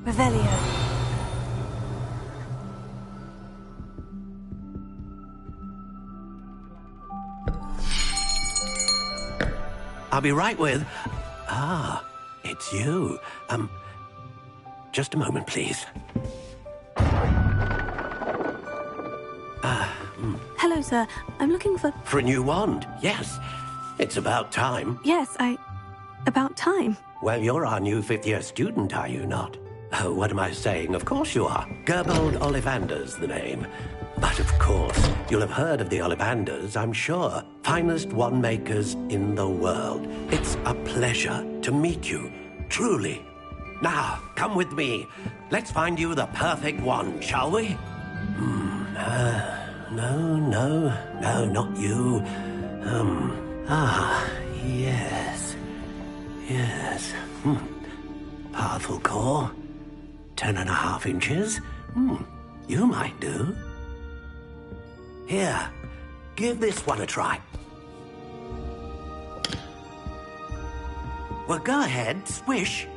Revelio. I'll be right with... Ah, it's you. Just a moment, please. Hello, sir. I'm looking for... For a new wand, yes. It's about time. Yes, about time. Well, you're our new fifth-year student, are you not? Oh, what am I saying? Of course you are. Gerbold Ollivander's the name. But of course, you'll have heard of the Ollivanders, I'm sure. Finest wand makers in the world. It's a pleasure to meet you, truly. Now, come with me. Let's find you the perfect wand, shall we? No, not you. Yes. Powerful core. 10.5 inches. You might do. Here, give this one a try. Well, go ahead, swish.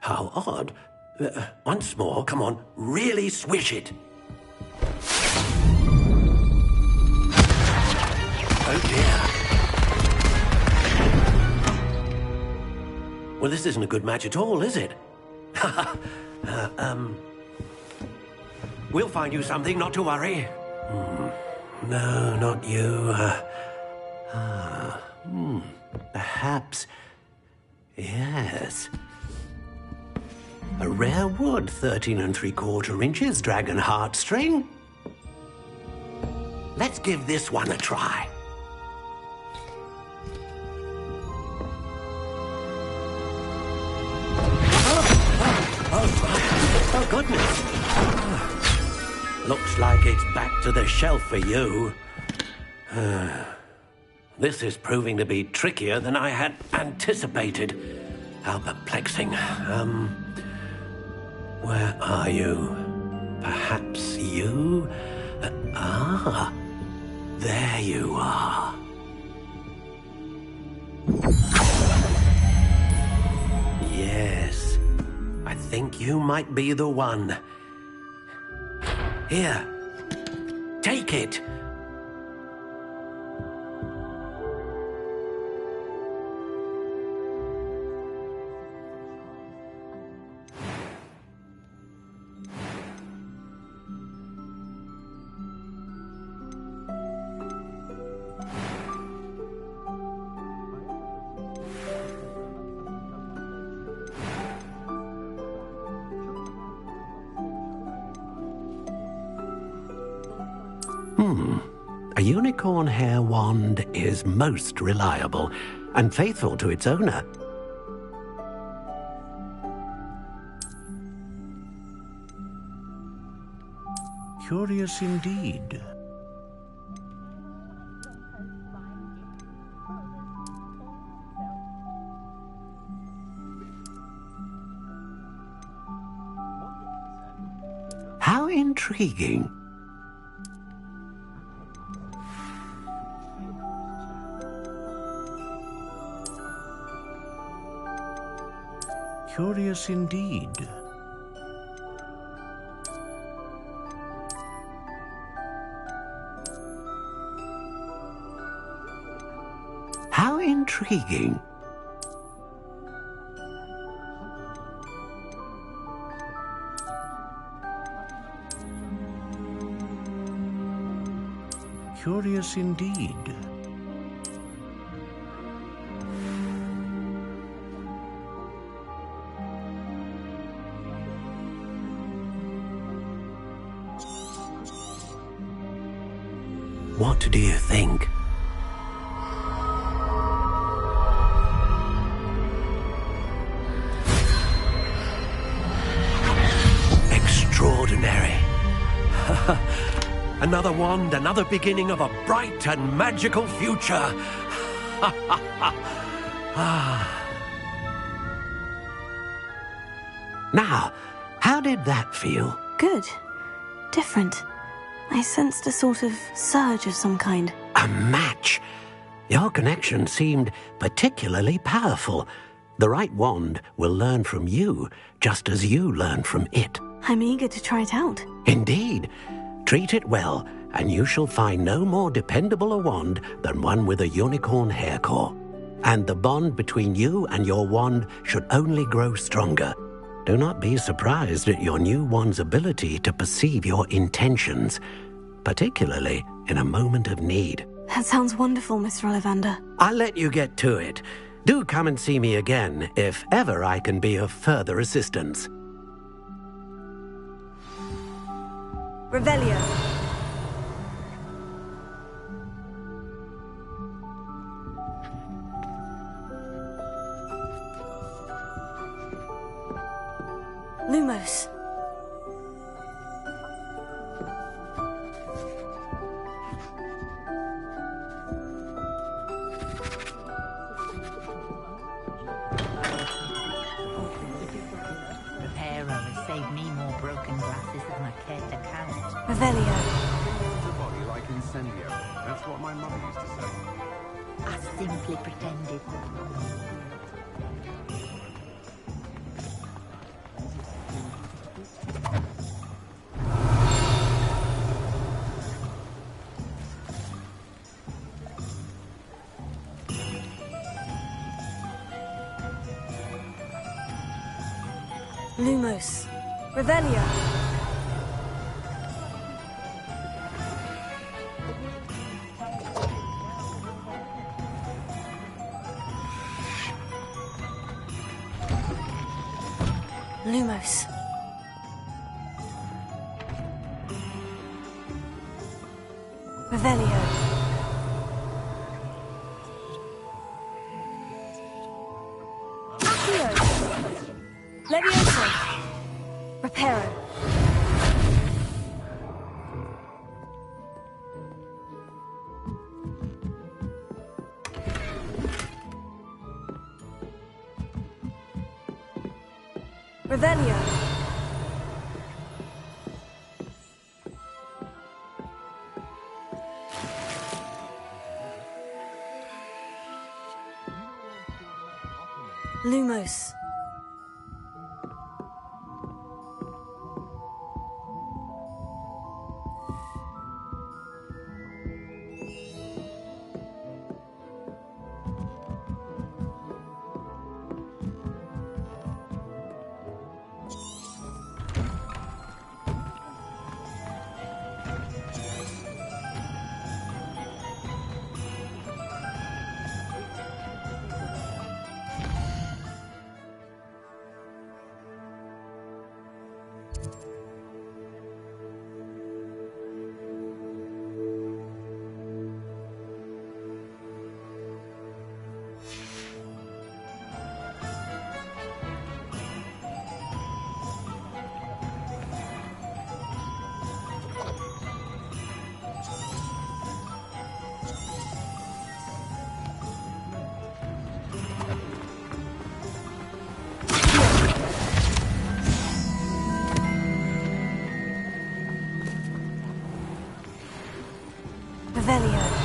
How odd. Once more, come on, really swish it. Oh dear. Well, this isn't a good match at all, is it? We'll find you something, not to worry. No, not you. Perhaps... Yes. A rare wood, 13 3/4 inches, dragon heartstring. Let's give this one a try. Oh, goodness. Looks like it's back to the shelf for you. This is proving to be trickier than I had anticipated. How perplexing. Where are you? Perhaps you? There you are. Yes, I think you might be the one. Here, take it. A unicorn hair wand is most reliable and faithful to its owner. Curious indeed. How intriguing. Curious indeed. How intriguing. Curious indeed. What do you think? Extraordinary. Another wand, another beginning of a bright and magical future. Now, how did that feel? Good. Different. I sensed a sort of surge of some kind. A match? Your connection seemed particularly powerful. The right wand will learn from you, just as you learn from it. I'm eager to try it out. Indeed. Treat it well, and you shall find no more dependable a wand than one with a unicorn hair core. And the bond between you and your wand should only grow stronger. Do not be surprised at your new wand's ability to perceive your intentions, particularly in a moment of need. That sounds wonderful, Mr. Ollivander. I'll let you get to it. Do come and see me again if ever I can be of further assistance. Revelio. Lumos. Reparo has saved me more broken glasses than I care to count. Revelio. The body like incendio. That's what my mother used to say. I simply pretended. Lumos. Revelio. Lumos. Revelio. Accio. Levioso. Reparo. Revelio. Lumos. Revelio.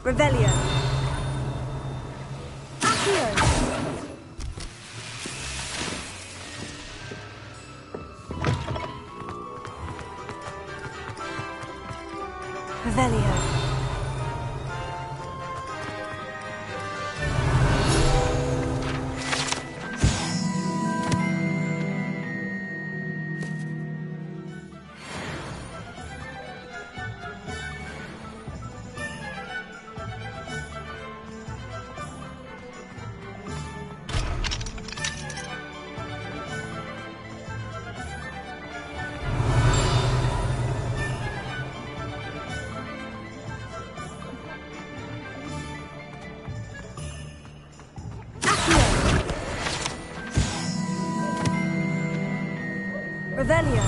Revelio. Accio. Revelio. Revelio.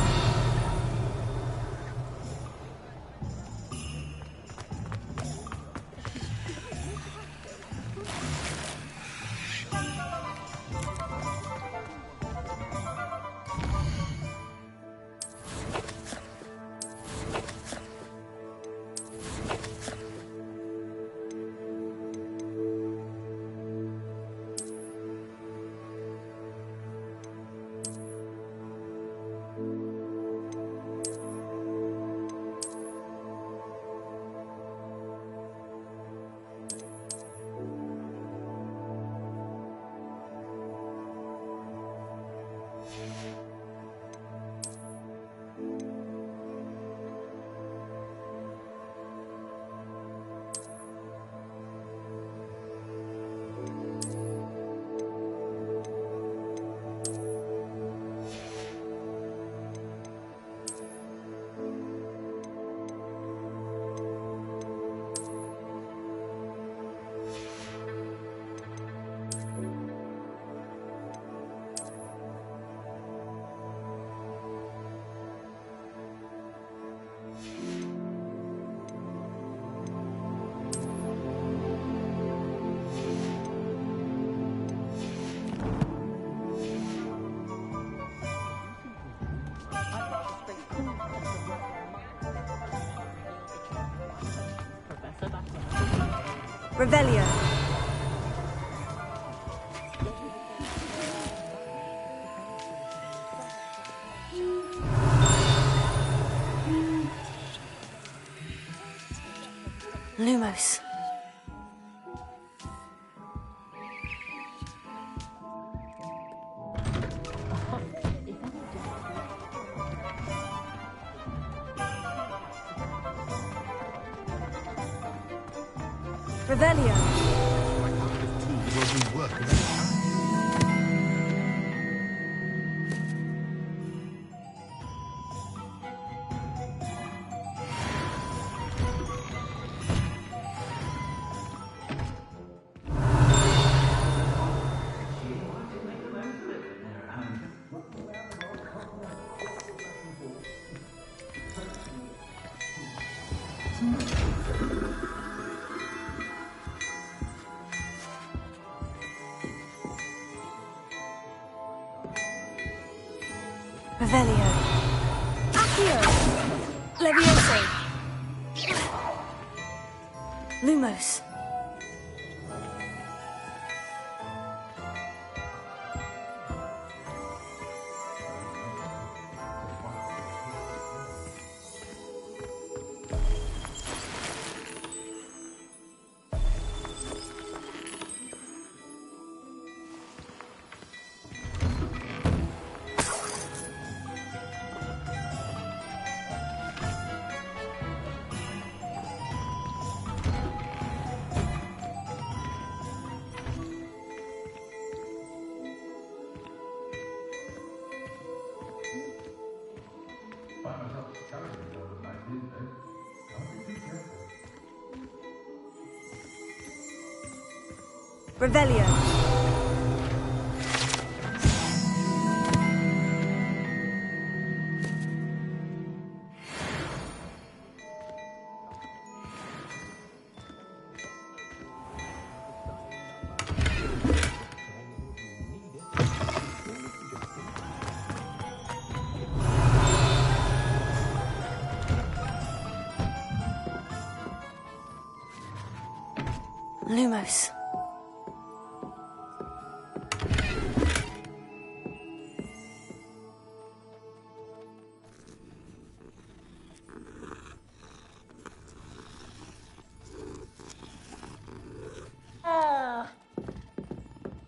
Revelio. Lumos. Revelio. Revelio. Accio. Levioso. Lumos. Revelio. Lumos.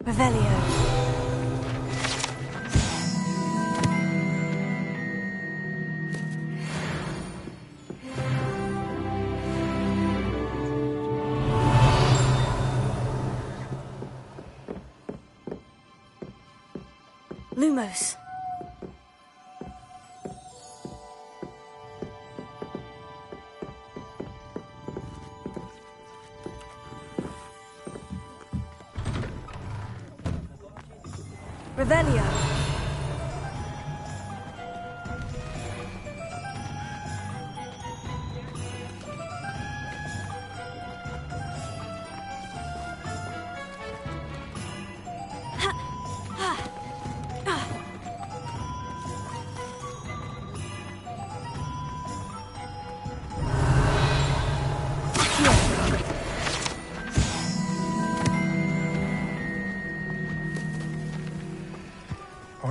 Revelio. Lumos. Revelio.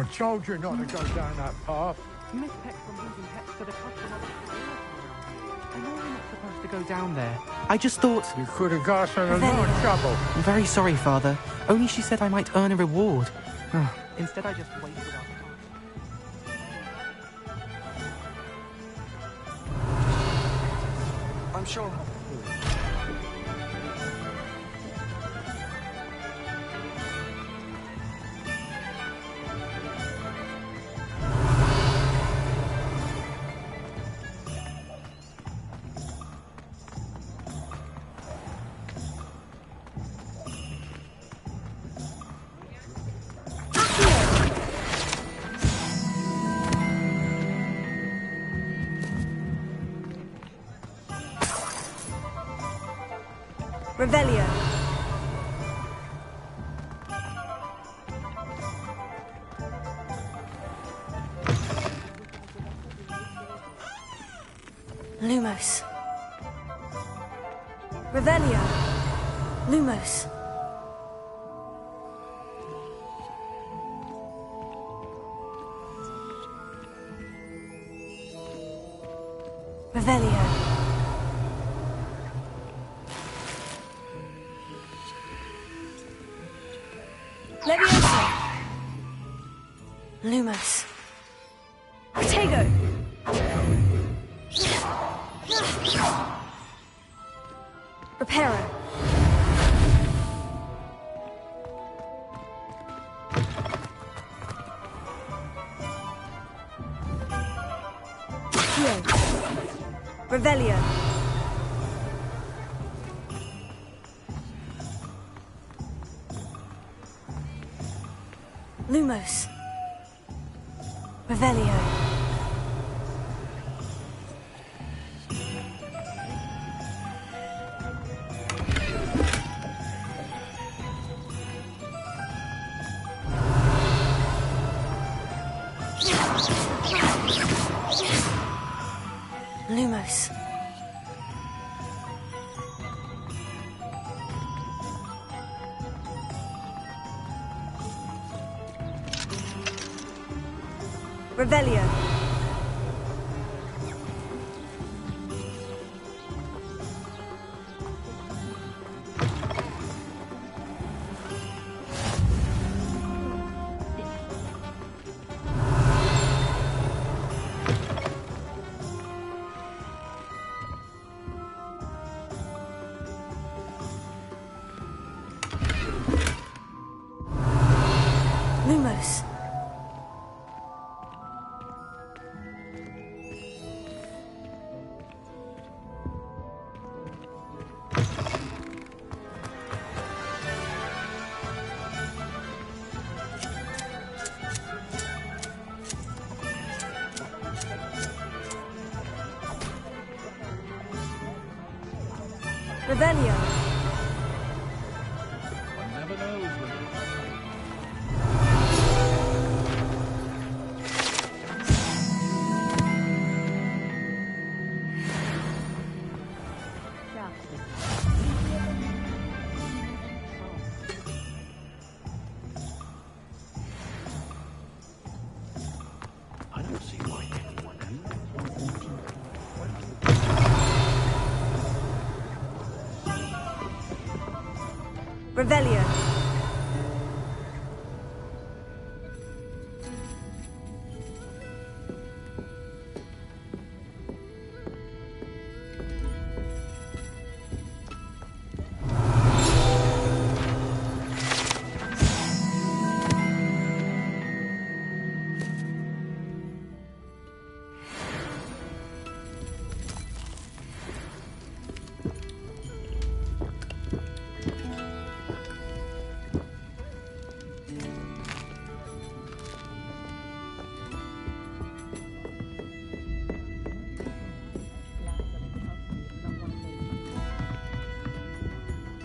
I told you not to go down that path. Miss Peck from using pets for the customer. I know we're not supposed to go down there. I just thought... You could have got us in a lot of trouble. I'm very sorry, Father. Only she said I might earn a reward. Instead, I just wasted our time. I'm sure... Revelio. Lumos. Revelio. Lumos. Revelio. Leviosa. Lumos. Protego. Reparo. Accio. Revelio. Lumos. Revelio. Lumos. Revelio. Lumos. Revelio. One never knows when I don't see why anyone Revelio.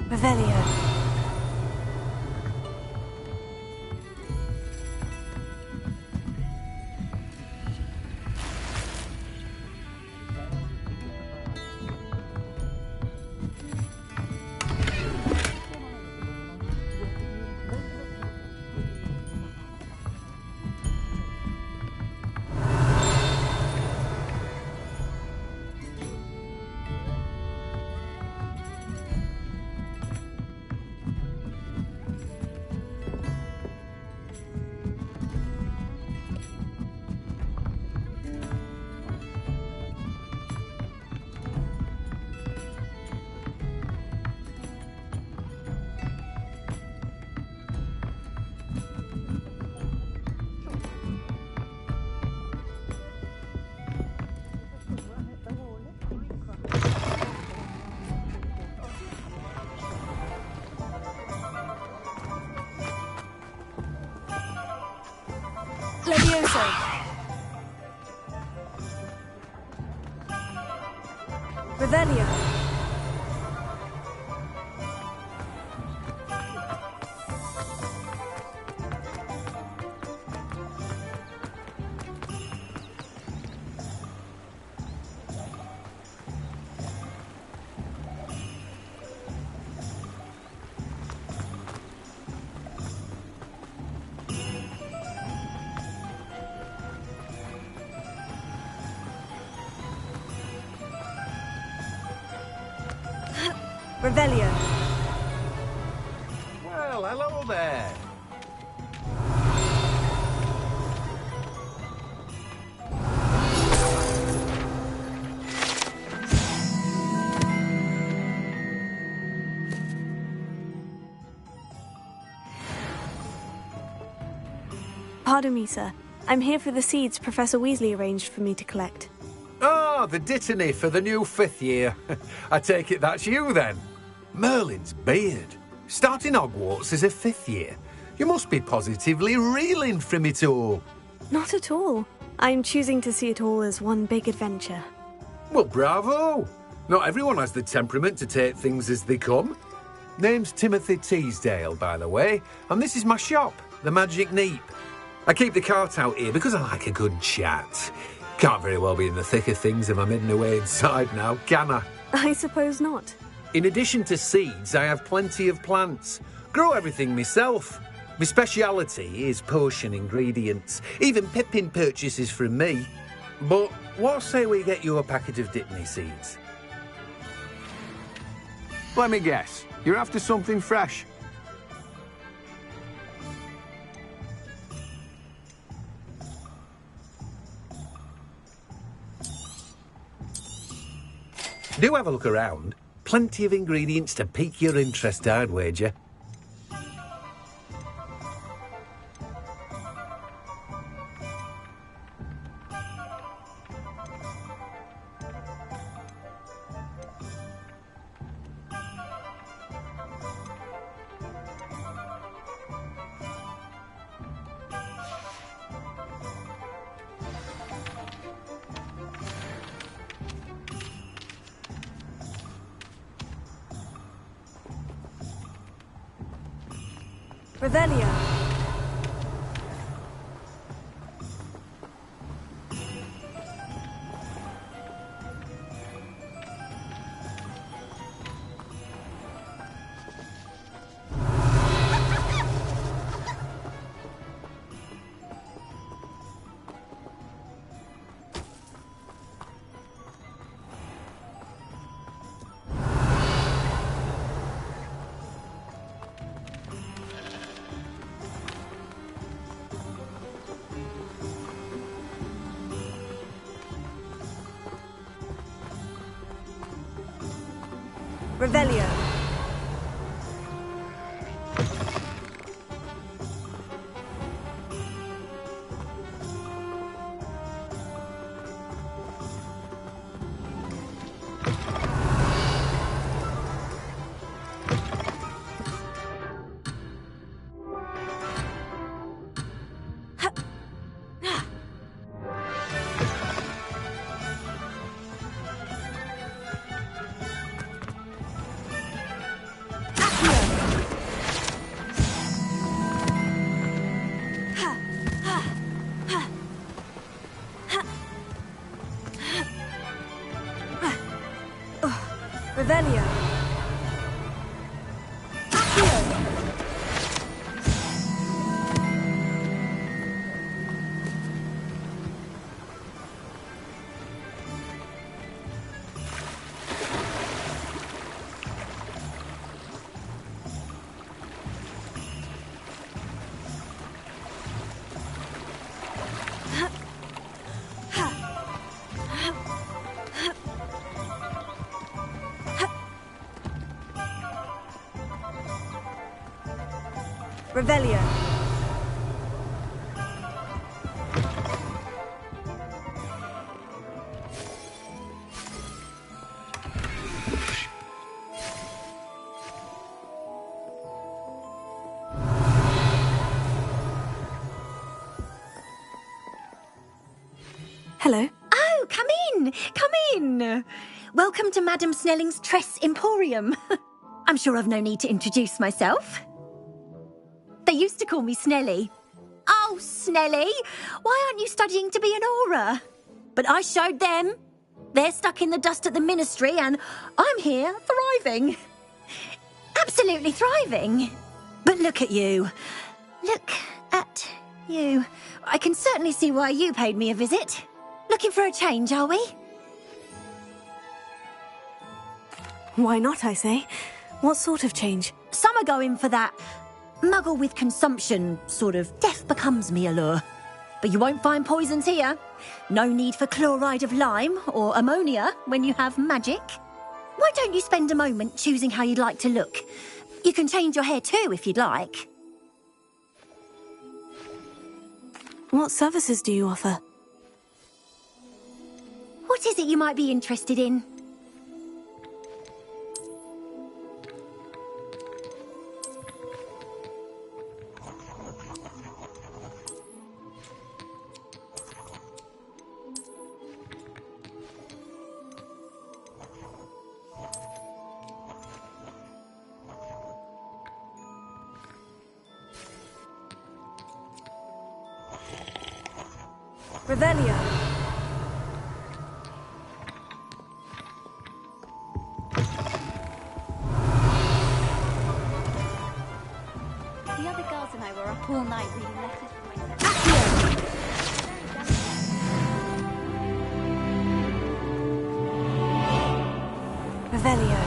Revelio. Levioso! Revelio! Revelio! Well, hello there. Pardon me, sir. I'm here for the seeds Professor Weasley arranged for me to collect. Ah, the dittany for the new 5th year. I take it that's you then. Merlin's beard. Starting Hogwarts as a 5th year. You must be positively reeling from it all. Not at all. I'm choosing to see it all as one big adventure. Well, bravo. Not everyone has the temperament to take things as they come. Name's Timothy Teasdale, by the way, and this is my shop, the Magic Neep. I keep the cart out here because I like a good chat. Can't very well be in the thick of things if I'm hidden away inside now, can I? I suppose not. In addition to seeds, I have plenty of plants. Grow everything myself. My speciality is potion ingredients. Even Pippin purchases from me. But what say we get you a packet of Dittany seeds? Let me guess. You're after something fresh. Do have a look around. Plenty of ingredients to pique your interest, I'd wager. Revelio! Revelio! Revelio! Accio! Revelio! Hello. Oh, come in. Come in. Welcome to Madame Snelling's Tress Emporium. I'm sure I've no need to introduce myself. They used to call me Snelly. Oh, Snelly, why aren't you studying to be an aura? But I showed them. They're stuck in the dust at the ministry and I'm here thriving. Absolutely thriving. But look at you. Look at you. I can certainly see why you paid me a visit. Looking for a change, are we? Why not, I say? What sort of change? Some are going for that muggle with consumption, sort of death becomes me allure. But you won't find poisons here. No need for chloride of lime or ammonia when you have magic. Why don't you spend a moment choosing how you'd like to look? You can change your hair too if you'd like. What services do you offer? What is it you might be interested in? Revelio. The other girls and I were up all night reading letters from my Revelio.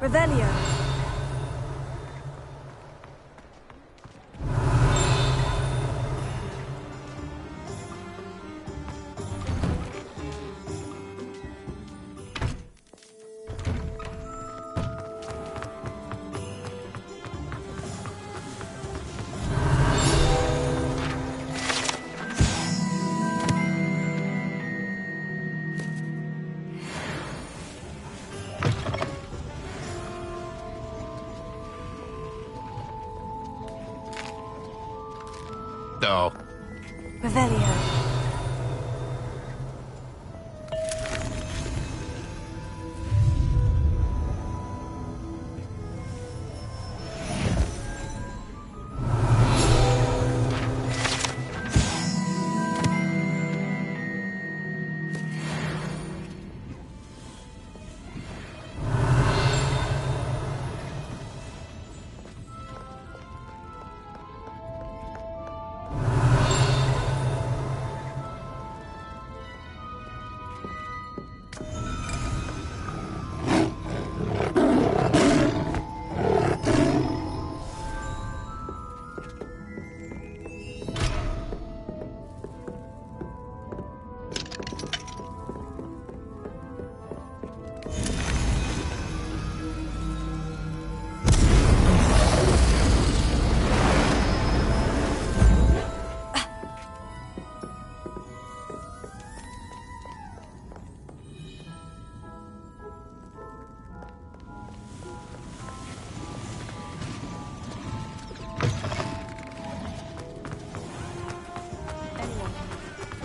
Revelio. Oh. Revelio.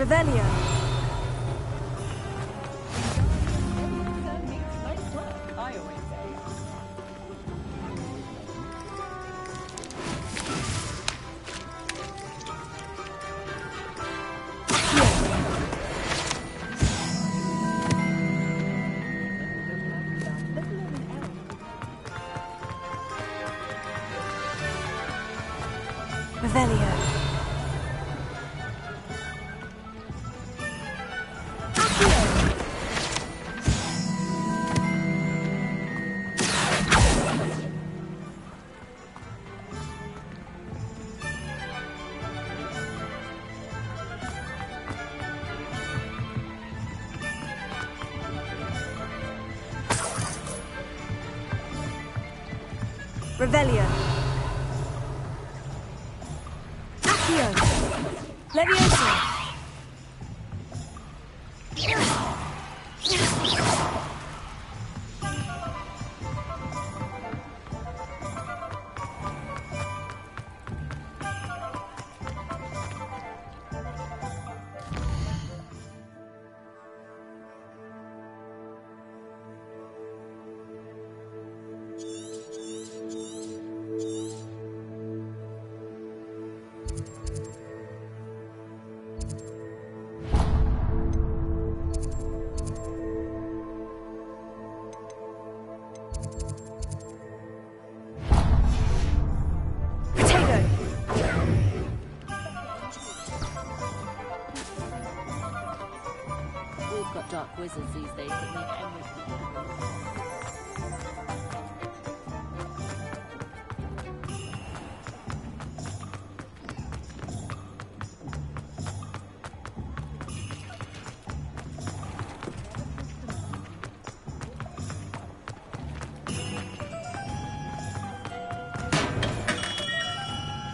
Revelio. I always say. Revelio. Revelio. Accio. Leviosa. We've got dark wizards these days that make emerald.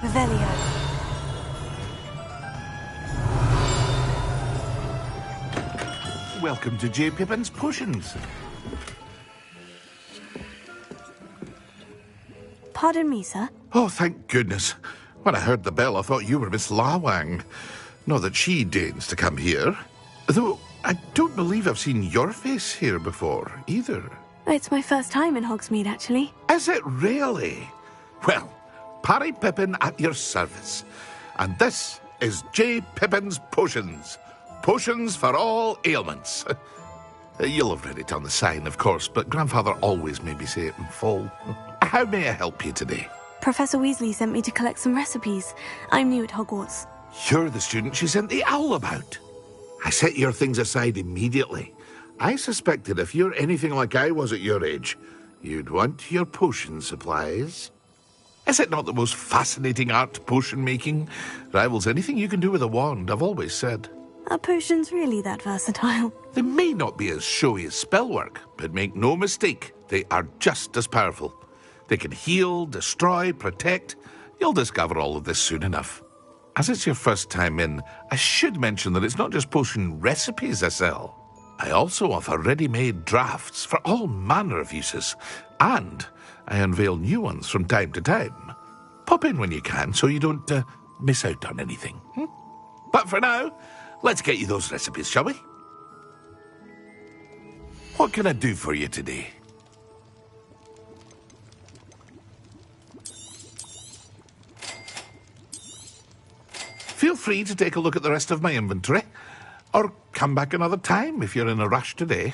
Revelio. Welcome to J. Pippin's Potions. Pardon me, sir. Oh, thank goodness. When I heard the bell, I thought you were Miss Lawang. Not that she deigns to come here. Though, I don't believe I've seen your face here before, either. It's my first time in Hogsmeade, actually. Is it really? Well, Parry Pippin at your service. And this is J. Pippin's Potions. Potions for all ailments. You'll have read it on the sign, of course, but Grandfather always made me say it in full. How may I help you today? Professor Weasley sent me to collect some recipes. I'm new at Hogwarts. You're the student she sent the owl about. I set your things aside immediately. I suspected if you're anything like I was at your age, you'd want your potion supplies. Is it not the most fascinating art, potion making? Rivals anything you can do with a wand, I've always said. Are potions really that versatile? They may not be as showy as spellwork, but make no mistake, they are just as powerful. They can heal, destroy, protect. You'll discover all of this soon enough. As it's your first time in, I should mention that it's not just potion recipes I sell. I also offer ready-made drafts for all manner of uses, and I unveil new ones from time to time. Pop in when you can so you don't miss out on anything. But for now, let's get you those recipes, shall we? What can I do for you today? Feel free to take a look at the rest of my inventory, or come back another time if you're in a rush today.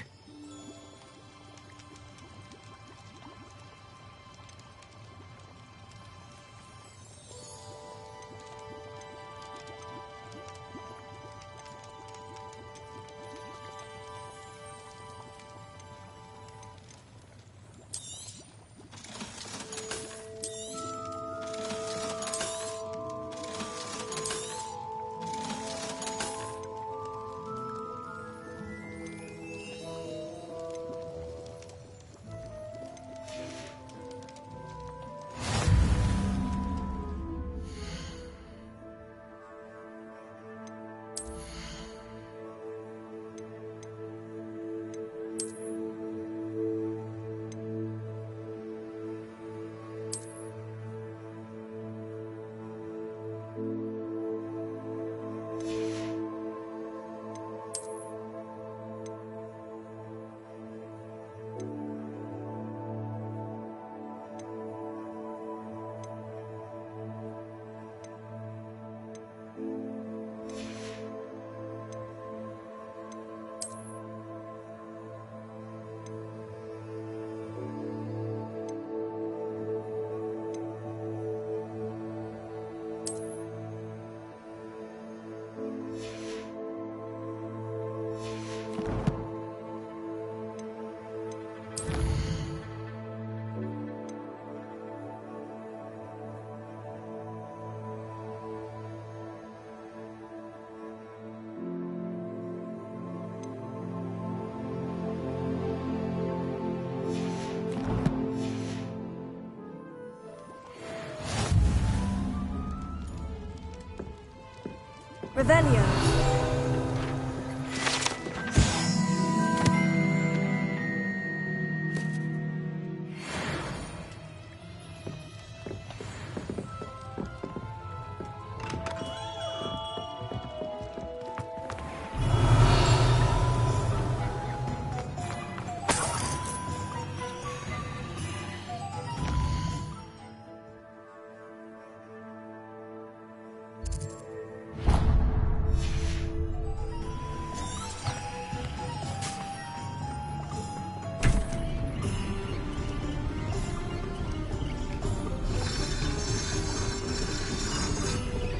Revelio.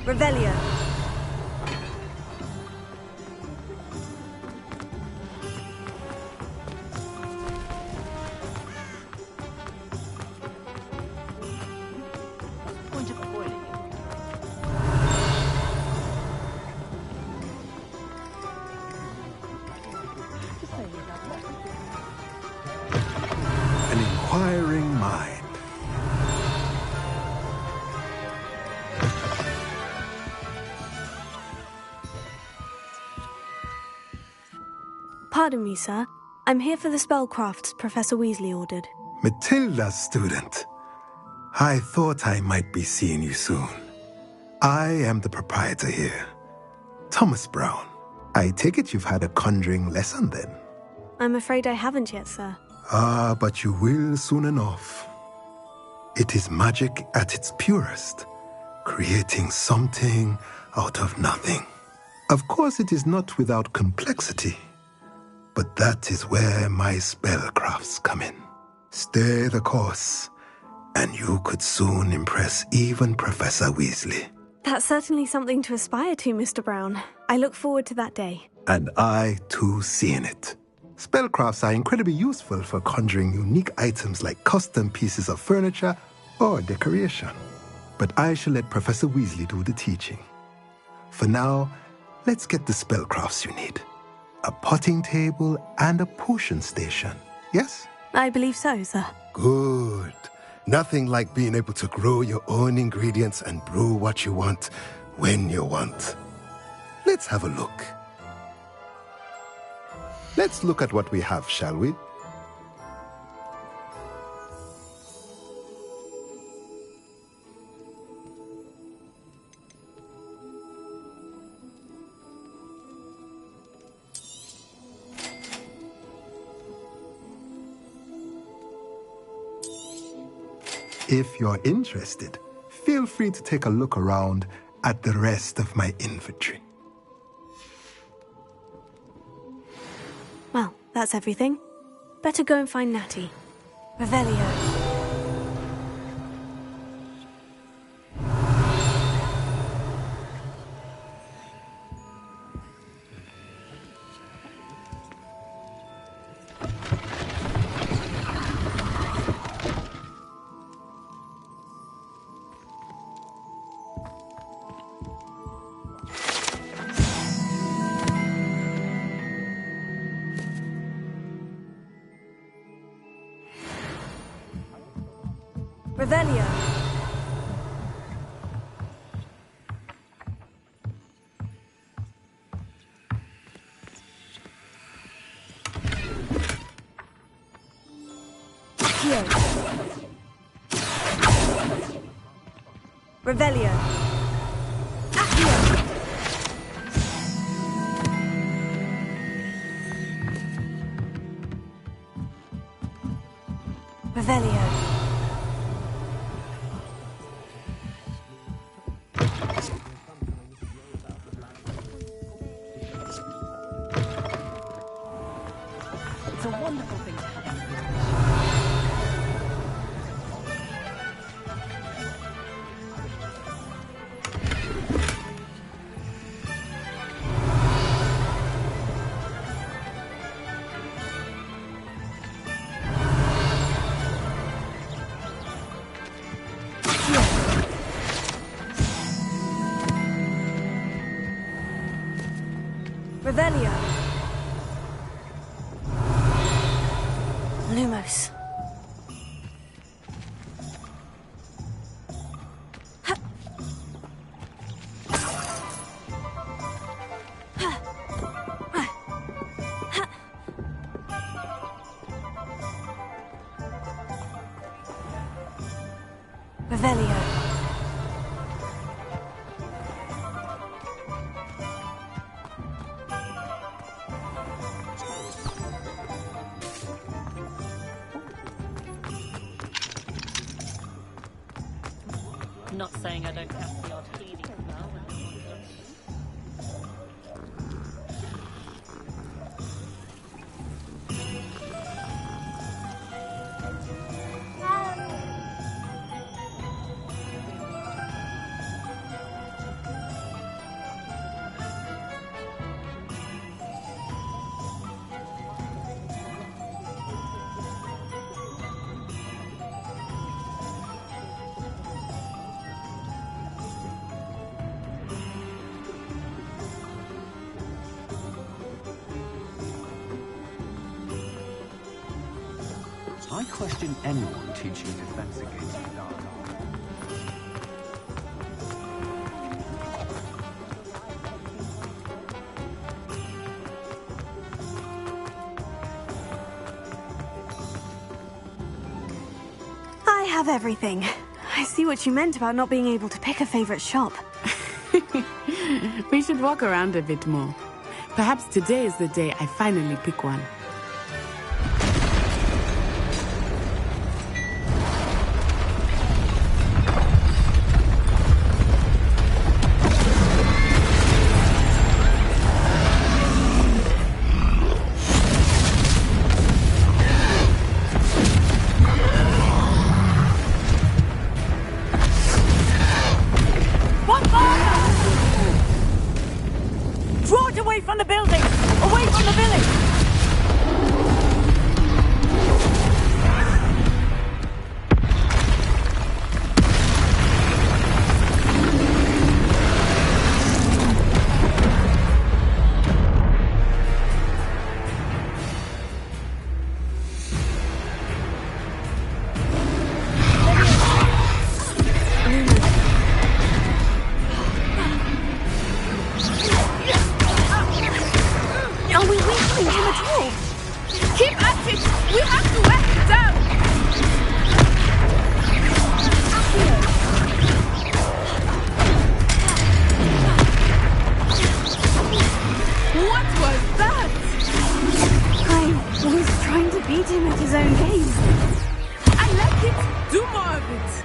Revelio. Point of coiling. An inquiring mind. Pardon me, sir. I'm here for the spellcrafts Professor Weasley ordered. Matilda's student. I thought I might be seeing you soon. I am the proprietor here, Thomas Brown. I take it you've had a conjuring lesson then? I'm afraid I haven't yet, sir. Ah, but you will soon enough. It is magic at its purest, creating something out of nothing. Of course, it is not without complexity, but that is where my spellcrafts come in. Stay the course, and you could soon impress even Professor Weasley. That's certainly something to aspire to, Mr. Brown. I look forward to that day. And I, too, seeing it. Spellcrafts are incredibly useful for conjuring unique items like custom pieces of furniture or decoration. But I shall let Professor Weasley do the teaching. For now, let's get the spellcrafts you need. A potting table and a potion station, yes? I believe so, sir. Good. Nothing like being able to grow your own ingredients and brew what you want when you want. Let's have a look. Let's look at what we have, shall we? If you're interested, feel free to take a look around at the rest of my inventory. Well, that's everything. Better go and find Natty. Revelio. Revelio. Accio. Revelio. Accio. Revelio. It's a wonderful thing to have. Revelio. Lumos. Not saying I don't have the odd cleaning spell when I want to. I question anyone teaching defense against the dark arts. I have everything. I see what you meant about not being able to pick a favorite shop. We should walk around a bit more. Perhaps today is the day I finally pick one. Draw it away from the building! Away from the village! Are we weakening him at all? Keep at it! We have to wear him down! What was that? I was trying to beat him at his own game. I like it! Do more of it!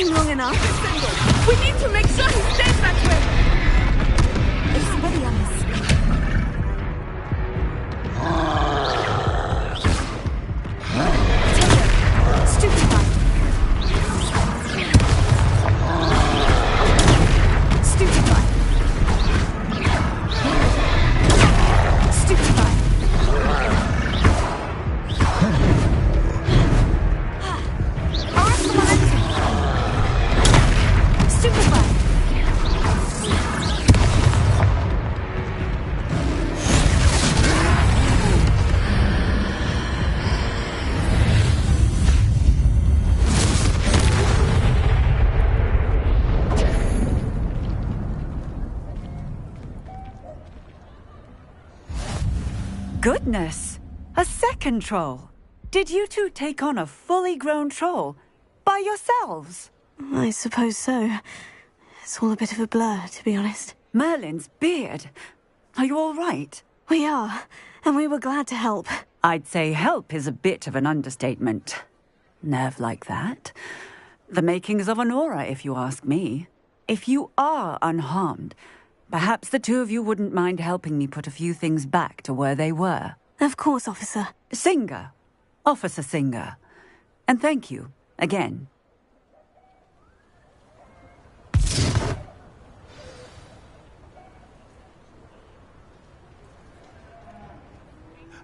Long enough. We need to make sure he stays that way. Expelliarmus. Stupefy. Stupefy. Stupefy. Arrest the momentum. Stupefy. Goodness! A second troll! Did you two take on a fully grown troll? By yourselves? I suppose so. It's all a bit of a blur, to be honest. Merlin's beard. Are you all right? We are, and we were glad to help. I'd say help is a bit of an understatement. Nerve like that. The makings of an aura, if you ask me. If you are unharmed, perhaps the two of you wouldn't mind helping me put a few things back to where they were. Of course, officer. Singer. Officer Singer. And thank you, again.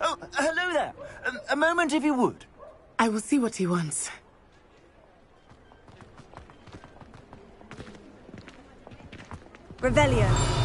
Oh, hello there. A moment, if you would. I will see what he wants. Revelio.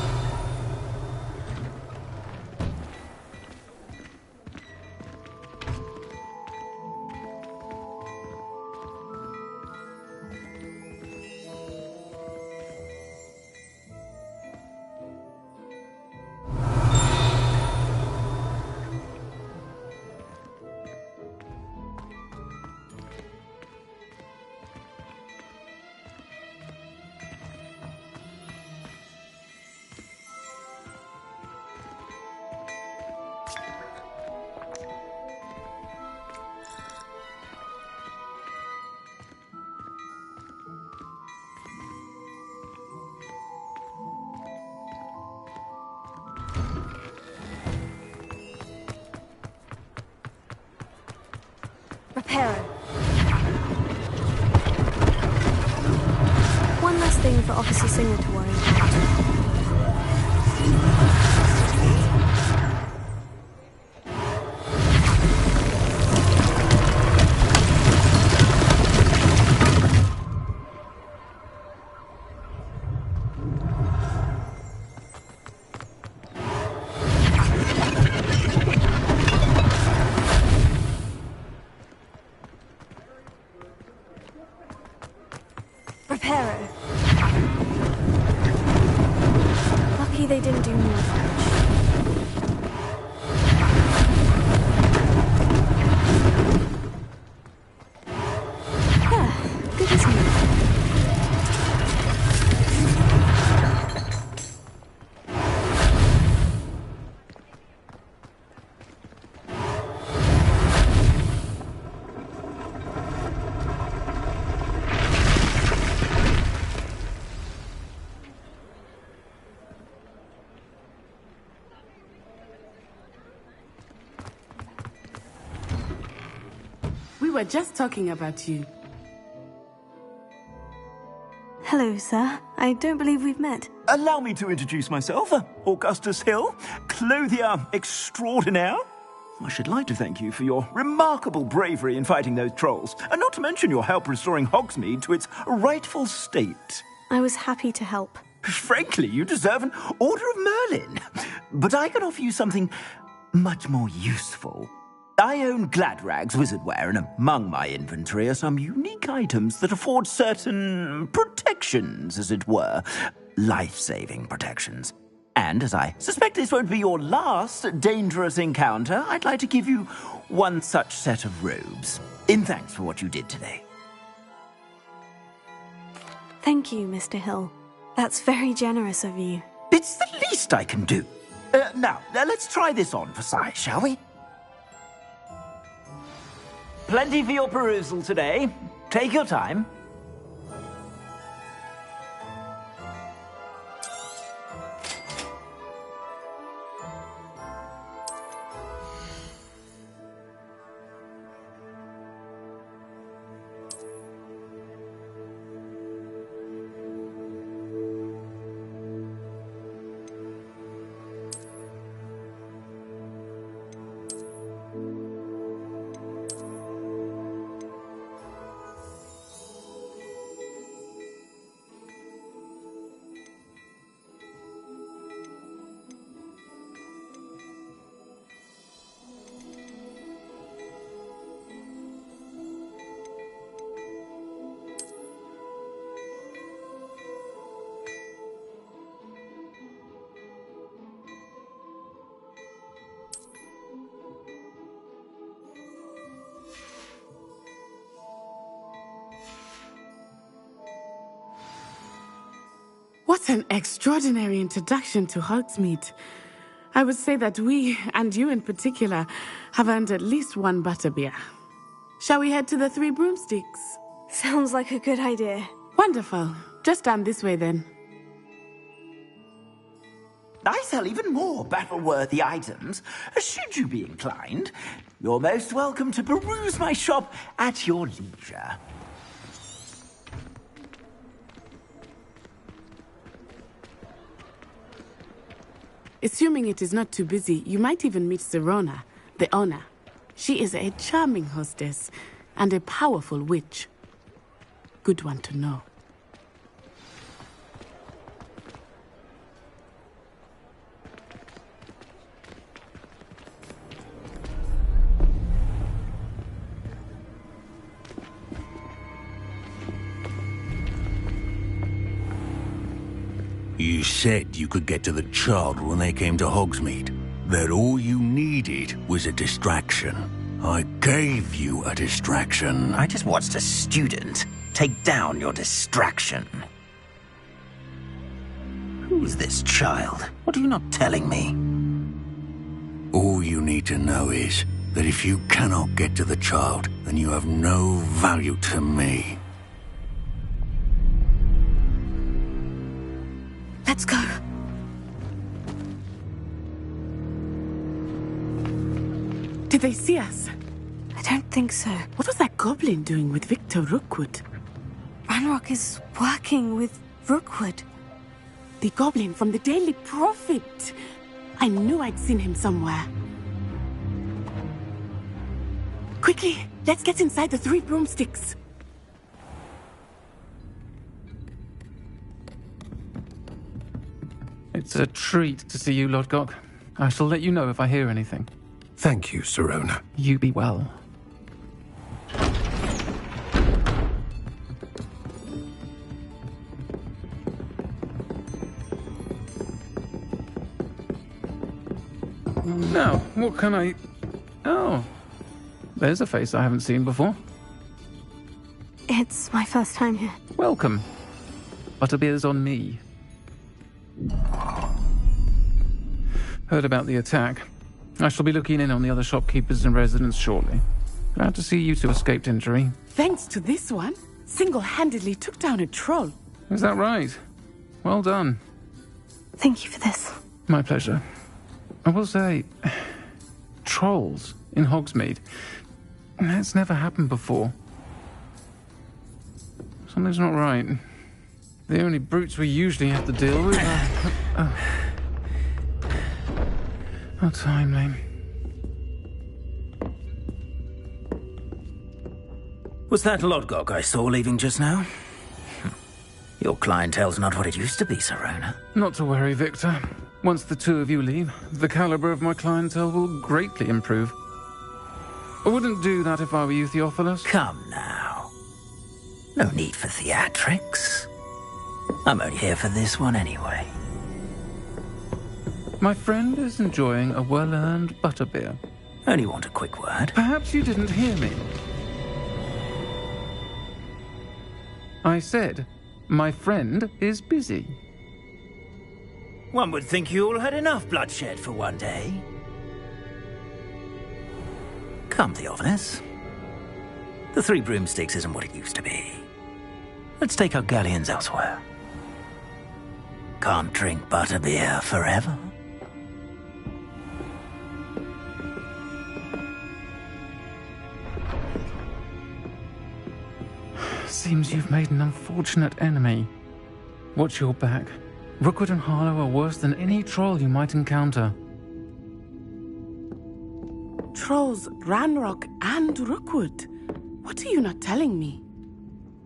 Reparo. One less thing for Officer Singer to worry about. Reparo. Lucky they didn't do more damage. Yeah, good as new. We were just talking about you. Hello, sir. I don't believe we've met. Allow me to introduce myself, Augustus Hill, clothier extraordinaire. I should like to thank you for your remarkable bravery in fighting those trolls, and not to mention your help restoring Hogsmeade to its rightful state. I was happy to help. Frankly, you deserve an Order of Merlin. But I can offer you something much more useful. I own Gladrag's wizardware, and among my inventory are some unique items that afford certain protections, as it were. Life-saving protections. And as I suspect this won't be your last dangerous encounter, I'd like to give you one such set of robes, in thanks for what you did today. Thank you, Mr. Hill. That's very generous of you. It's the least I can do. Now, let's try this on for size, shall we? Plenty for your perusal today. Take your time. What an extraordinary introduction to Hogsmeade. I would say that we, and you in particular, have earned at least one butterbeer. Shall we head to the Three Broomsticks? Sounds like a good idea. Wonderful. Just down this way then. I sell even more battle-worthy items. Should you be inclined, you're most welcome to peruse my shop at your leisure. Assuming it is not too busy, you might even meet Sirona, the owner. She is a charming hostess and a powerful witch. Good one to know. You said you could get to the child when they came to Hogsmeade. That all you needed was a distraction. I gave you a distraction. I just watched a student take down your distraction. Who's this child? What are you not telling me? All you need to know is that if you cannot get to the child, then you have no value to me. Let's go. Did they see us? I don't think so. What was that goblin doing with Victor Rookwood? Ranrock is working with Rookwood. The goblin from the Daily Prophet. I knew I'd seen him somewhere. Quickly, let's get inside the Three Broomsticks. It's a treat to see you, Lodgok. I shall let you know if I hear anything. Thank you, Sirona. You be well. Now, what can I... Oh, there's a face I haven't seen before. It's my first time here. Welcome. Butterbeer's on me. Heard about the attack. I shall be looking in on the other shopkeepers and residents shortly. Glad to see you two escaped injury. Thanks to this one, single-handedly took down a troll. Is that right? Well done. Thank you for this. My pleasure. I will say, trolls in Hogsmeade. That's never happened before. Something's not right. The only brutes we usually have to deal with are... How timely. Was that Lodgok I saw leaving just now? Your clientele's not what it used to be, Sirona. Not to worry, Victor. Once the two of you leave, the caliber of my clientele will greatly improve. I wouldn't do that if I were you, Theophilus. Come now. No need for theatrics. I'm only here for this one anyway. My friend is enjoying a well-earned butterbeer. Only want a quick word. Perhaps you didn't hear me. I said, my friend is busy. One would think you all had enough bloodshed for one day. Come, Theophilus. The Three Broomsticks isn't what it used to be. Let's take our galleons elsewhere. Can't drink butterbeer forever. Seems you've made an unfortunate enemy. Watch your back. Rookwood and Harlow are worse than any troll you might encounter. Trolls, Ranrock, and Rookwood. What are you not telling me?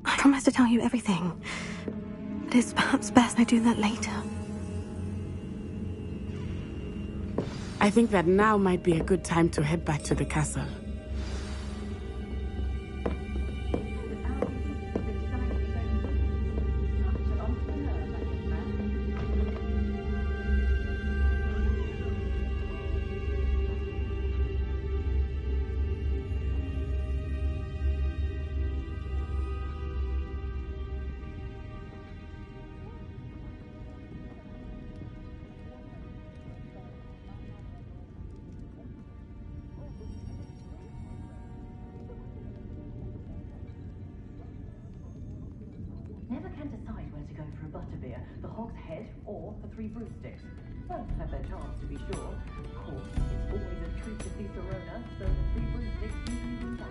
I promise to tell you everything. But it's perhaps best I do that later. I think that now might be a good time to head back to the castle. Hog's Head or the Three Broomsticks. Both have their charms, to be sure. Of course, it's always a treat to see Serona, so the Three Broomsticks usually win out.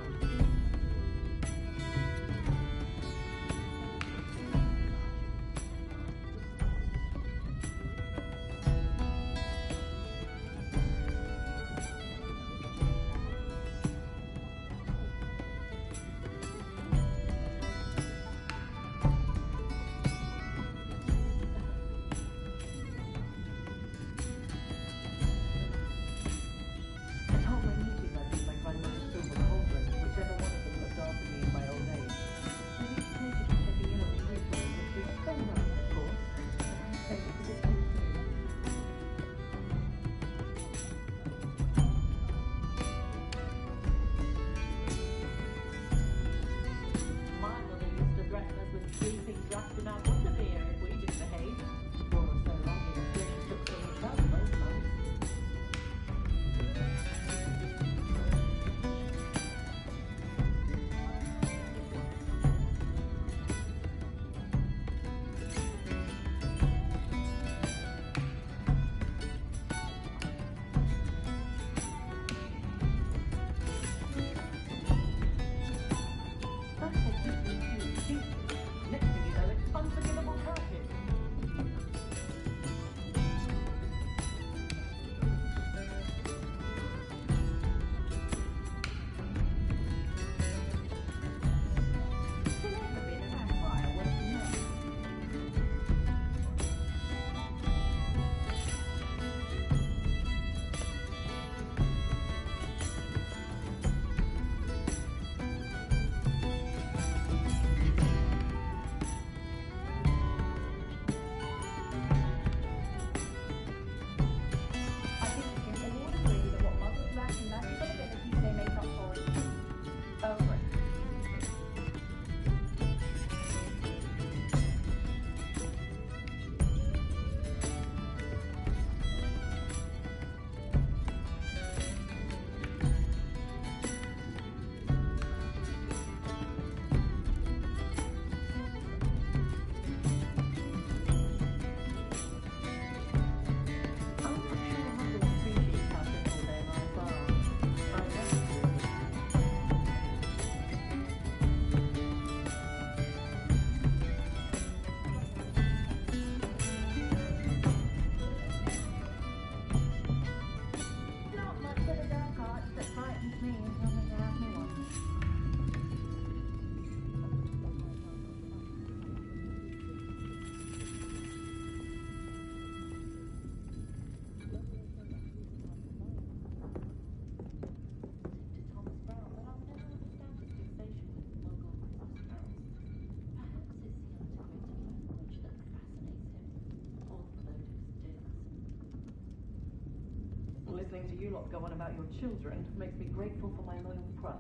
Listening to you lot go on about your children makes me grateful for my loyal pride.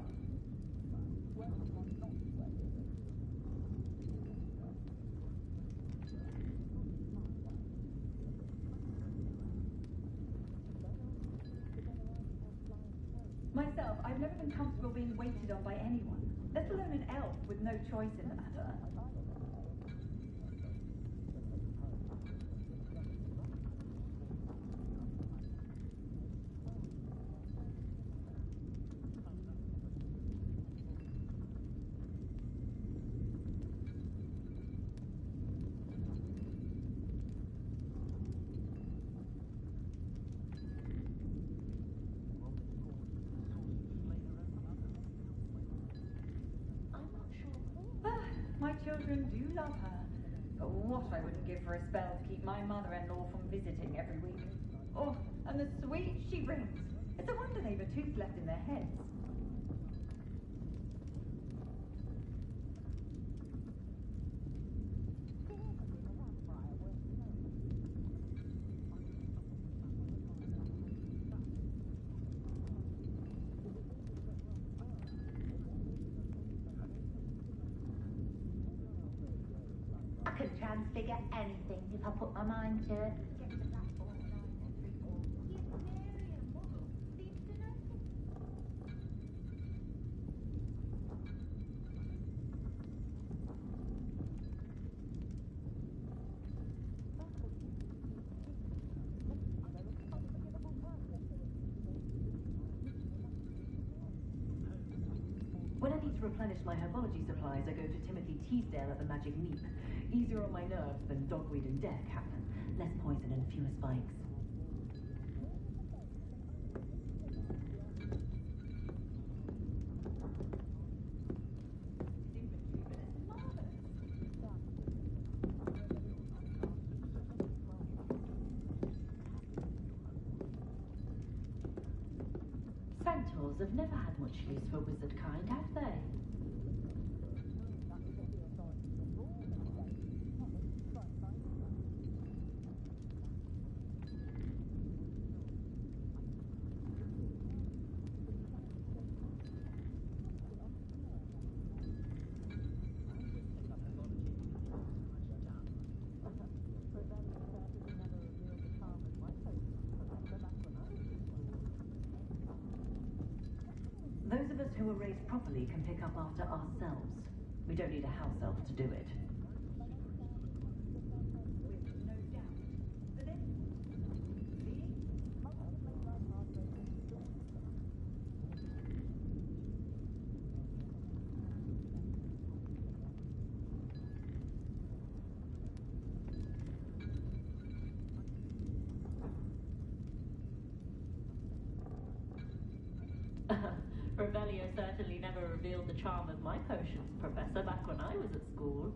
Myself, I've never been comfortable being waited on by anyone, let alone an elf with no choice in the matter. My children do love her, but what I wouldn't give for a spell to keep my mother-in-law from visiting every week. Oh, and the sweet she brings. It's a wonder they've a tooth left in their heads. I can transfigure anything if I put my mind to it. to replenish my herbology supplies, I go to Timothy Teasdale at the Magic Neep. Easier on my nerves than dogweed and death, Captain. Less poison and fewer spikes. Centaurs have never had much use for wizard kind, have they? Those of us who were raised properly can pick up after ourselves. We don't need a house elf to do it. Revelio certainly never revealed the charm of my potions, Professor, back when I was at school.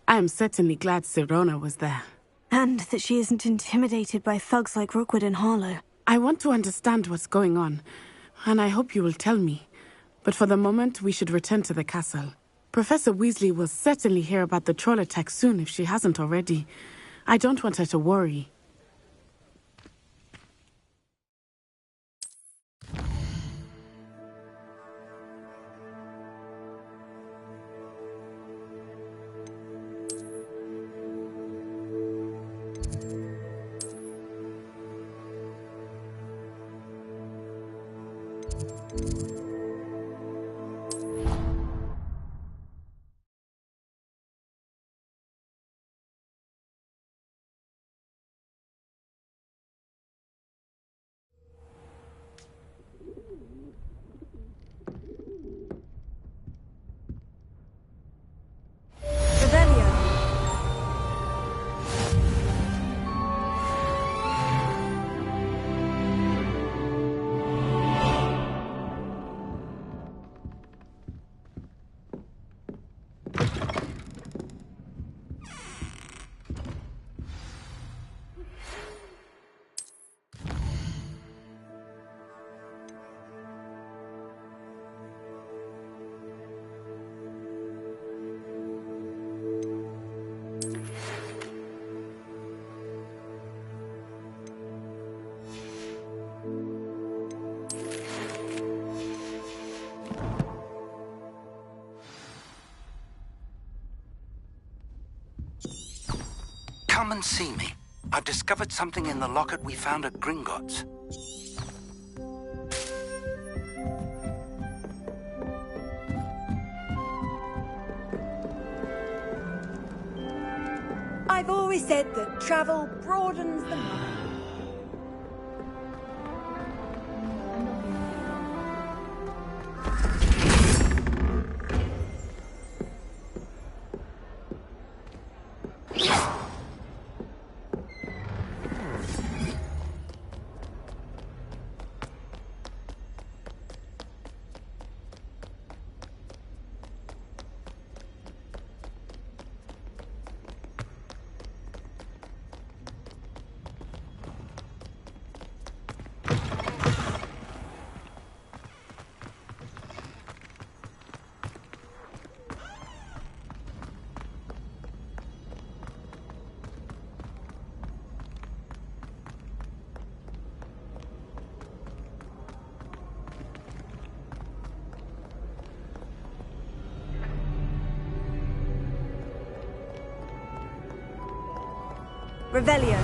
I am certainly glad Sirona was there. And that she isn't intimidated by thugs like Rookwood and Harlow. I want to understand what's going on, and I hope you will tell me. But for the moment, we should return to the castle. Professor Weasley will certainly hear about the troll attack soon if she hasn't already. I don't want her to worry. Come and see me. I've discovered something in the locket we found at Gringotts. I've always said that travel broadens the mind. Revelio.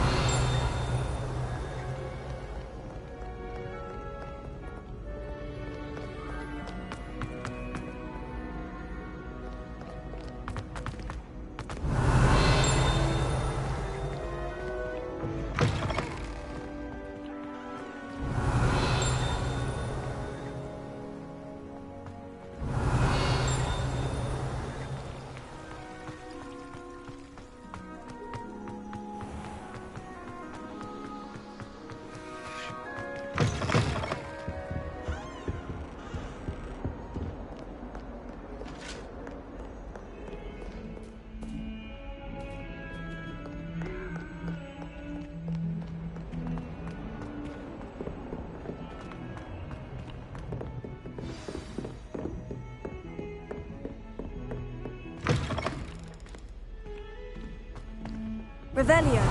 Revelio.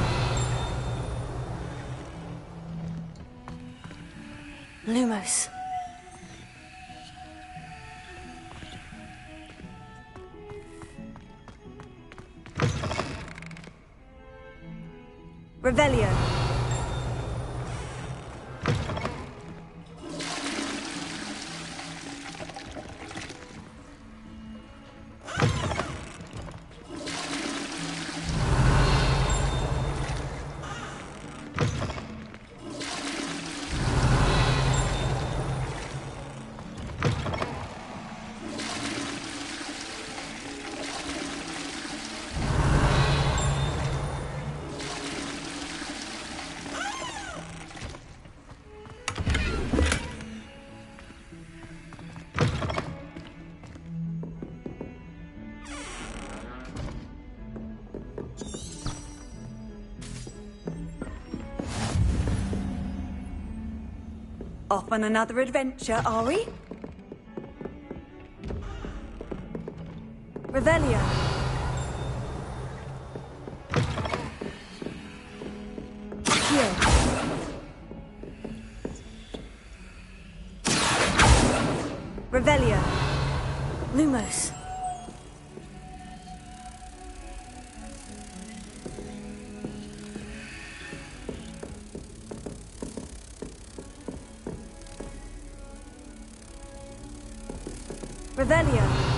Lumos. Revelio. Off on another adventure, are we? Revelio. Here. Revelio. Lumos. Revelio.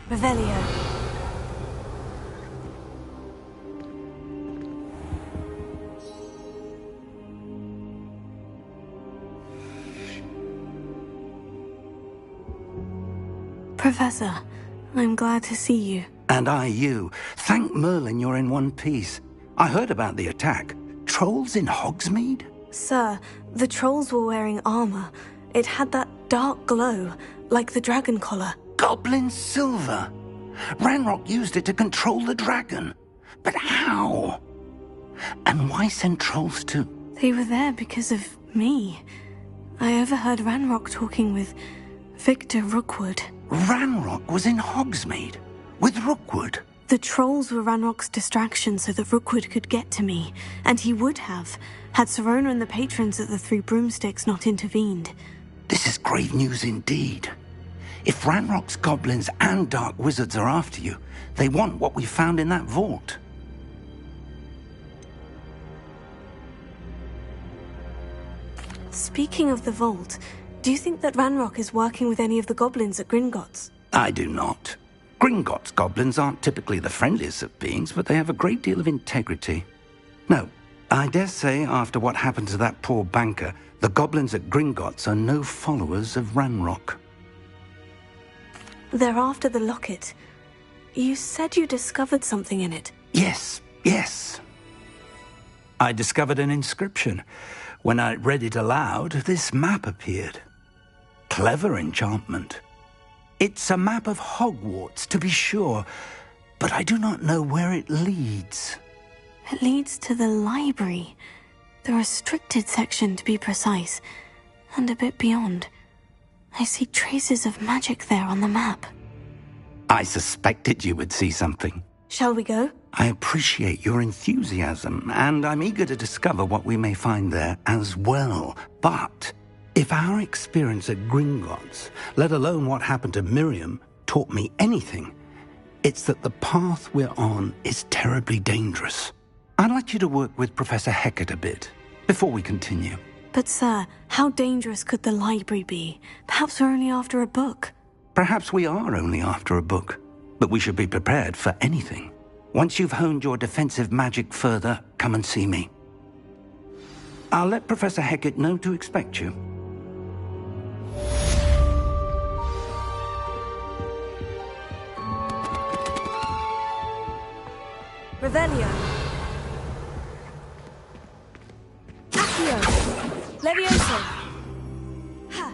Revelio. Professor, I'm glad to see you. And I you. Thank Merlin you're in one piece. I heard about the attack. Trolls in Hogsmeade? Sir, the trolls were wearing armor. It had that dark glow, like the dragon collar. Goblin silver. Ranrock used it to control the dragon. But how? And why send trolls too? They were there because of me. I overheard Ranrock talking with Victor Rookwood. Ranrock was in Hogsmeade? With Rookwood? The trolls were Ranrock's distraction so that Rookwood could get to me. And he would have, had Sirona and the patrons at the Three Broomsticks not intervened. This is grave news indeed. If Ranrock's goblins and dark wizards are after you, they want what we found in that vault. Speaking of the vault, do you think that Ranrock is working with any of the goblins at Gringotts? I do not. Gringotts goblins aren't typically the friendliest of beings, but they have a great deal of integrity. No, I dare say after what happened to that poor banker, the goblins at Gringotts are no followers of Ranrock. They're after the locket. You said you discovered something in it. Yes. I discovered an inscription. When I read it aloud, this map appeared. Clever enchantment. It's a map of Hogwarts, to be sure, but I do not know where it leads. It leads to the library. The restricted section, to be precise, and a bit beyond. I see traces of magic there on the map. I suspected you would see something. Shall we go? I appreciate your enthusiasm, and I'm eager to discover what we may find there as well. But if our experience at Gringotts, let alone what happened to Miriam, taught me anything, it's that the path we're on is terribly dangerous. I'd like you to work with Professor Hecat a bit before we continue. But sir, how dangerous could the library be? Perhaps we're only after a book. Perhaps we are only after a book, but we should be prepared for anything. Once you've honed your defensive magic further, come and see me. I'll let Professor Hecat know to expect you. Revelio. Accio. Levioso. Ha.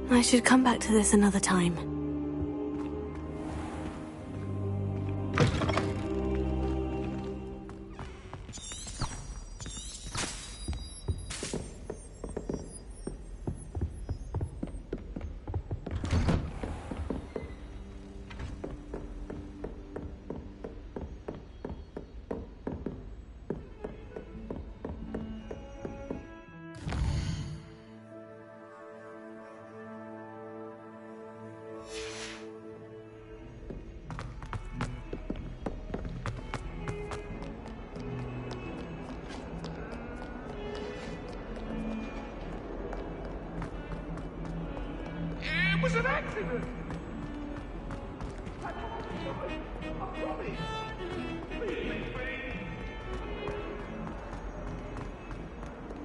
I should come back to this another time. It was an accident!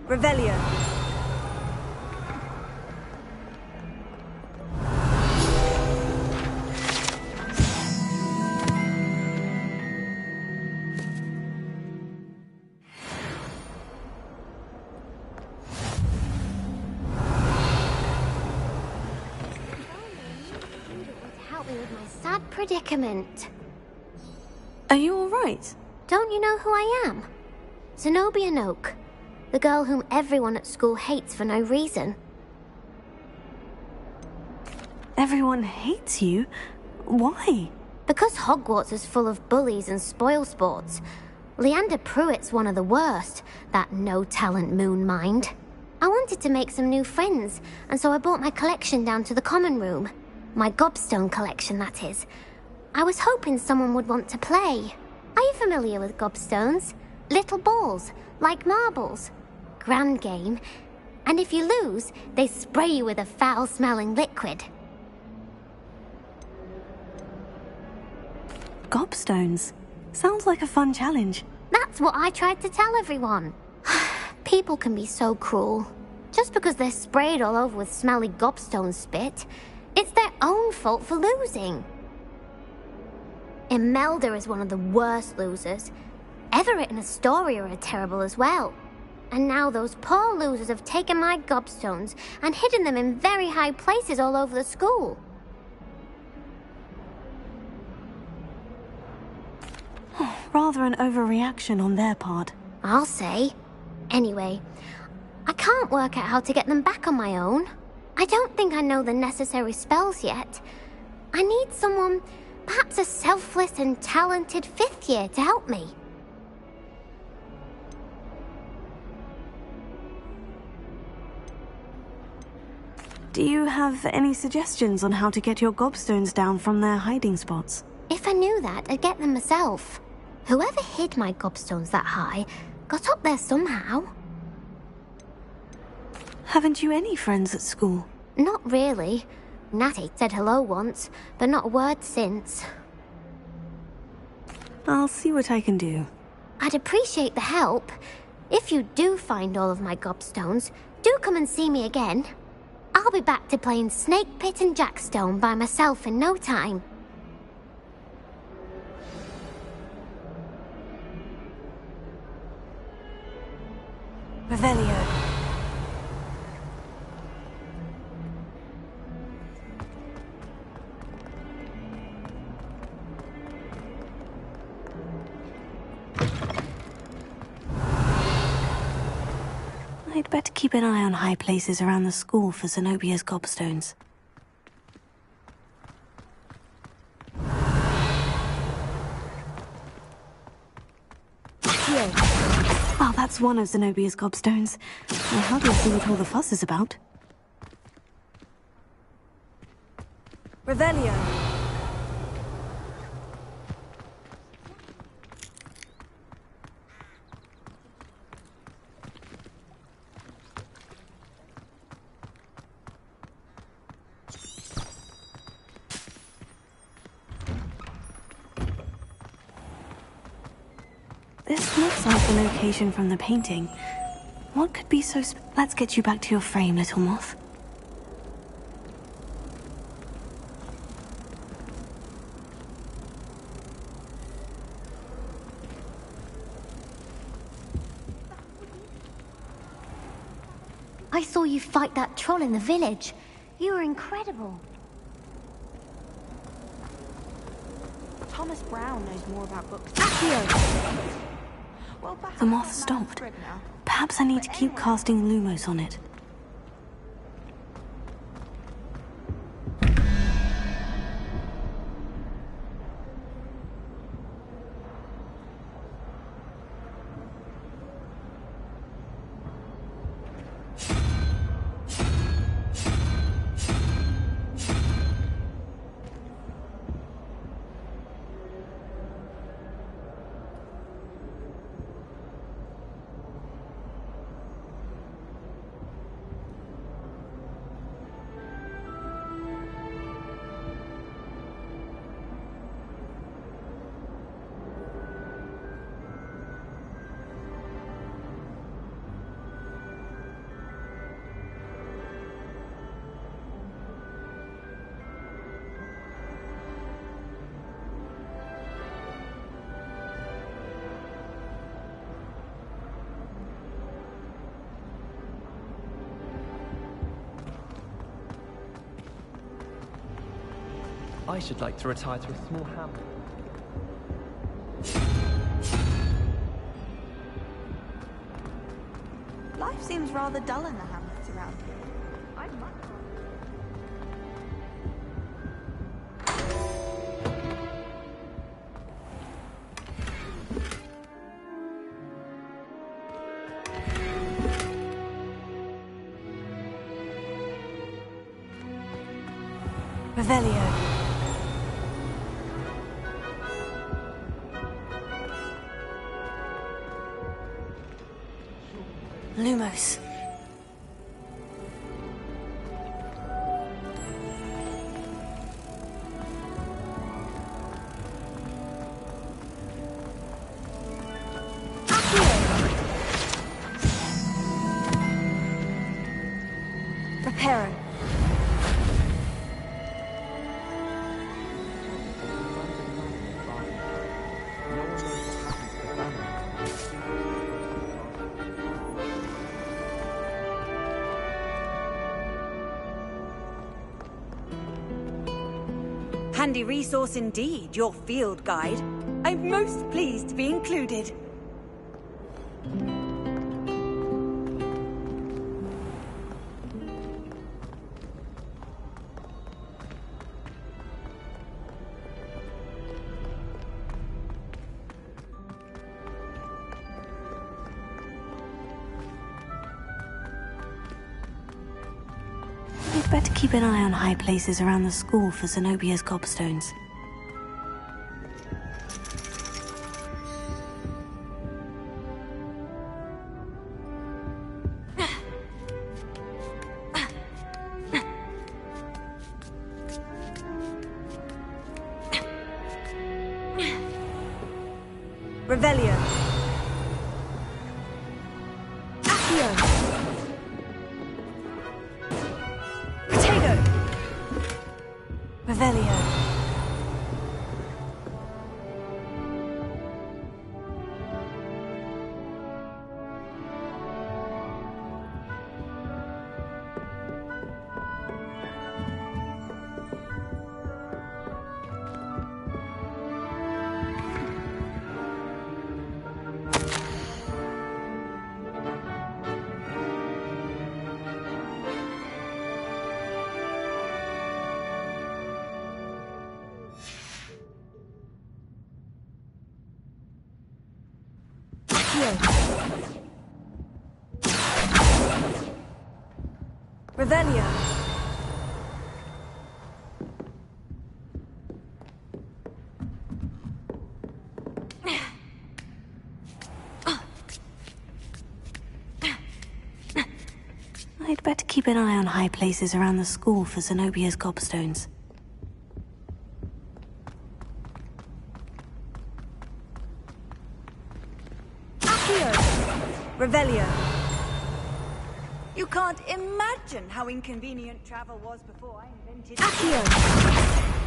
Revelio. Help me with my sad predicament. Are you all right? Don't you know who I am? Zenobia Noak, the girl whom everyone at school hates for no reason. Everyone hates you? Why? Because Hogwarts is full of bullies and spoilsports. Leander Pruitt's one of the worst, that no-talent moon mind. I wanted to make some new friends, and so I brought my collection down to the common room. My gobstone collection, that is. I was hoping someone would want to play. Are you familiar with gobstones? Little balls, like marbles. Grand game. And if you lose, they spray you with a foul-smelling liquid. Gobstones. Sounds like a fun challenge. That's what I tried to tell everyone. People can be so cruel. Just because they're sprayed all over with smelly gobstone spit, it's their own fault for losing. Imelda is one of the worst losers. Everett and Astoria are terrible as well. And now those poor losers have taken my gobstones and hidden them in very high places all over the school. Rather an overreaction on their part. I'll say. Anyway, I can't work out how to get them back on my own. I don't think I know the necessary spells yet. I need someone, perhaps a selfless and talented fifth year to help me. Do you have any suggestions on how to get your gobstones down from their hiding spots? If I knew that, I'd get them myself. Whoever hid my gobstones that high got up there somehow. Haven't you any friends at school? Not really. Natty said hello once, but not a word since. I'll see what I can do. I'd appreciate the help. If you do find all of my gobstones, do come and see me again. I'll be back to playing Snake Pit and Jackstone by myself in no time. Revelio. I'd better keep an eye on high places around the school for Zenobia's gobstones. Here. Well, that's one of Zenobia's gobstones. I hardly see what all the fuss is about. Revelio. This looks like the location from the painting. What could be so Let's get you back to your frame, little moth. I saw you fight that troll in the village. You were incredible. Thomas Brown knows more about books. Well, The moth stopped. Perhaps I need to keep casting Lumos on it. I should like to retire to a small hamlet. Life seems rather dull in the hamlets around here. I'd much Revelio. Lumos. Reparo. Handy resource indeed, your field guide. I'm most pleased to be included. You'd better keep an eye on high places around the school for Zenobia's gobstones. Revelio. Accio! Potato! Revelio. Revelio. I'd better keep an eye on high places around the school for Zenobia's gobstones. Accio! Revelio. You can't imagine how inconvenient travel was before I invented... Accio!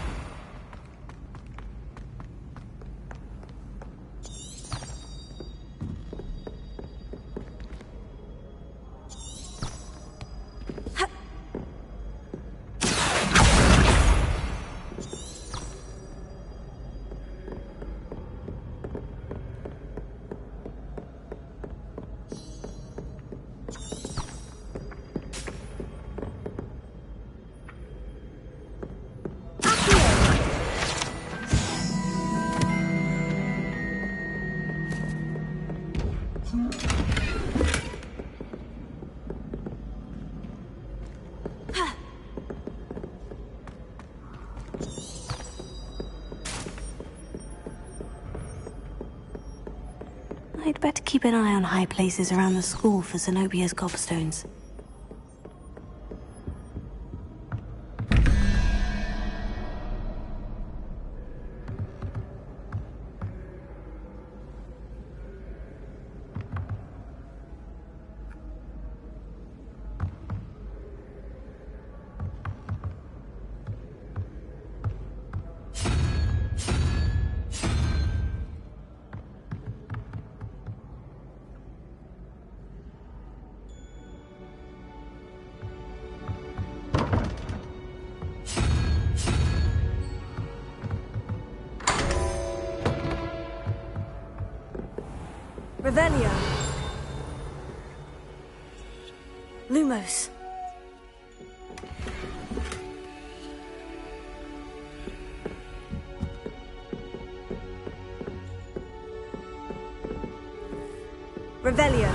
I'd better keep an eye on high places around the school for Zenobia's gobstones. Revelio. Lumos. Revelio.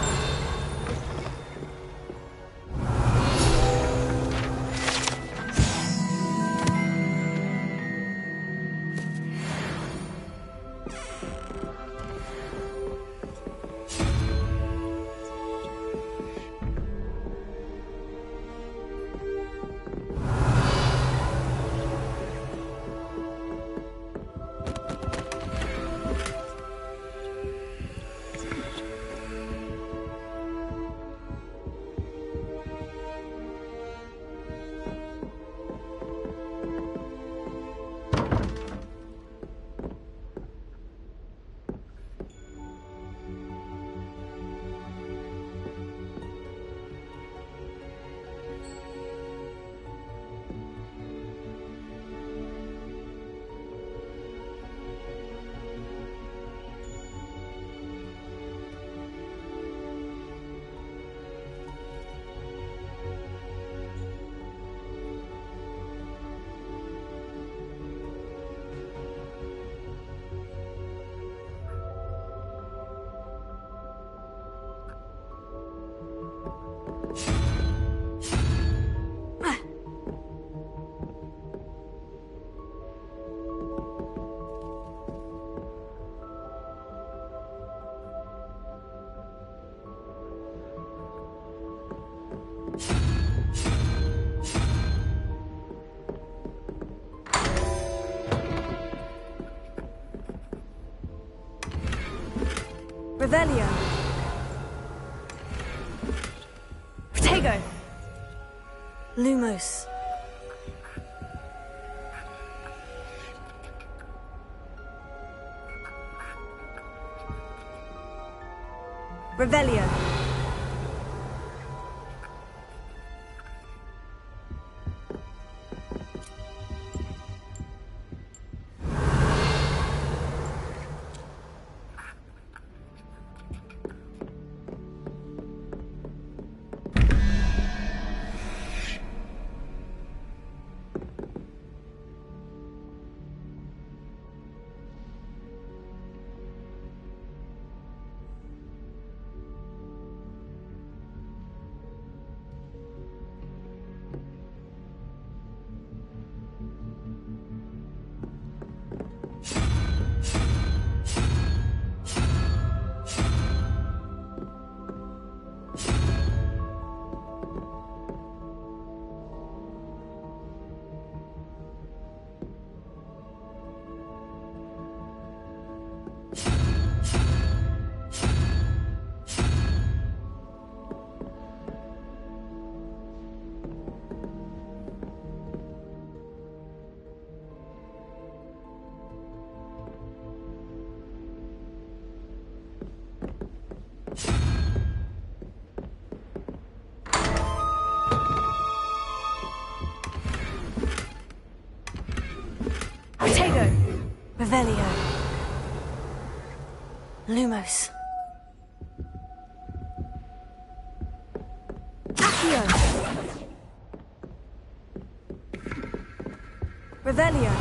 Revelio. Tego! Lumos. Revelio. Tego. Revelio. Lumos. Accio. Revelio.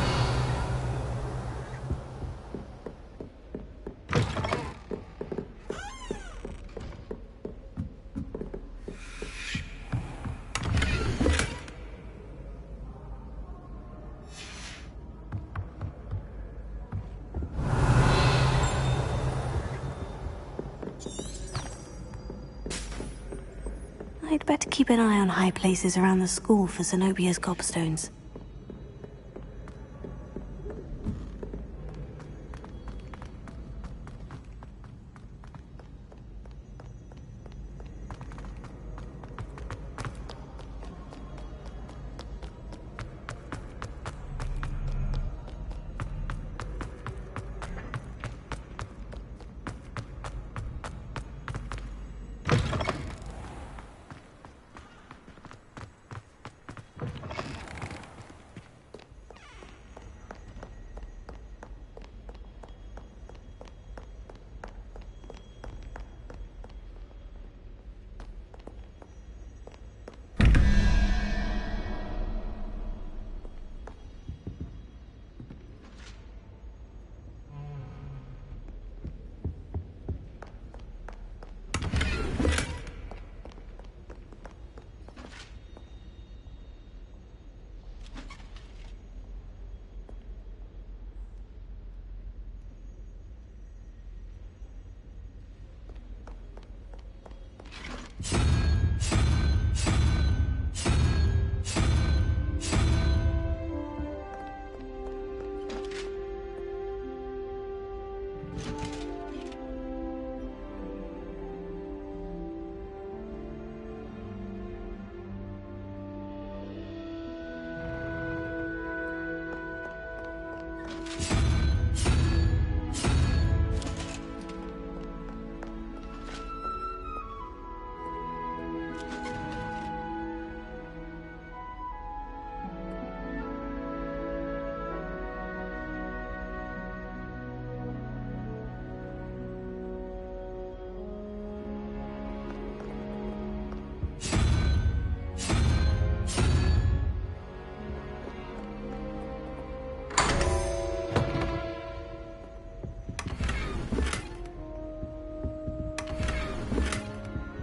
I'd better keep an eye on high places around the school for Zenobia's gobstones.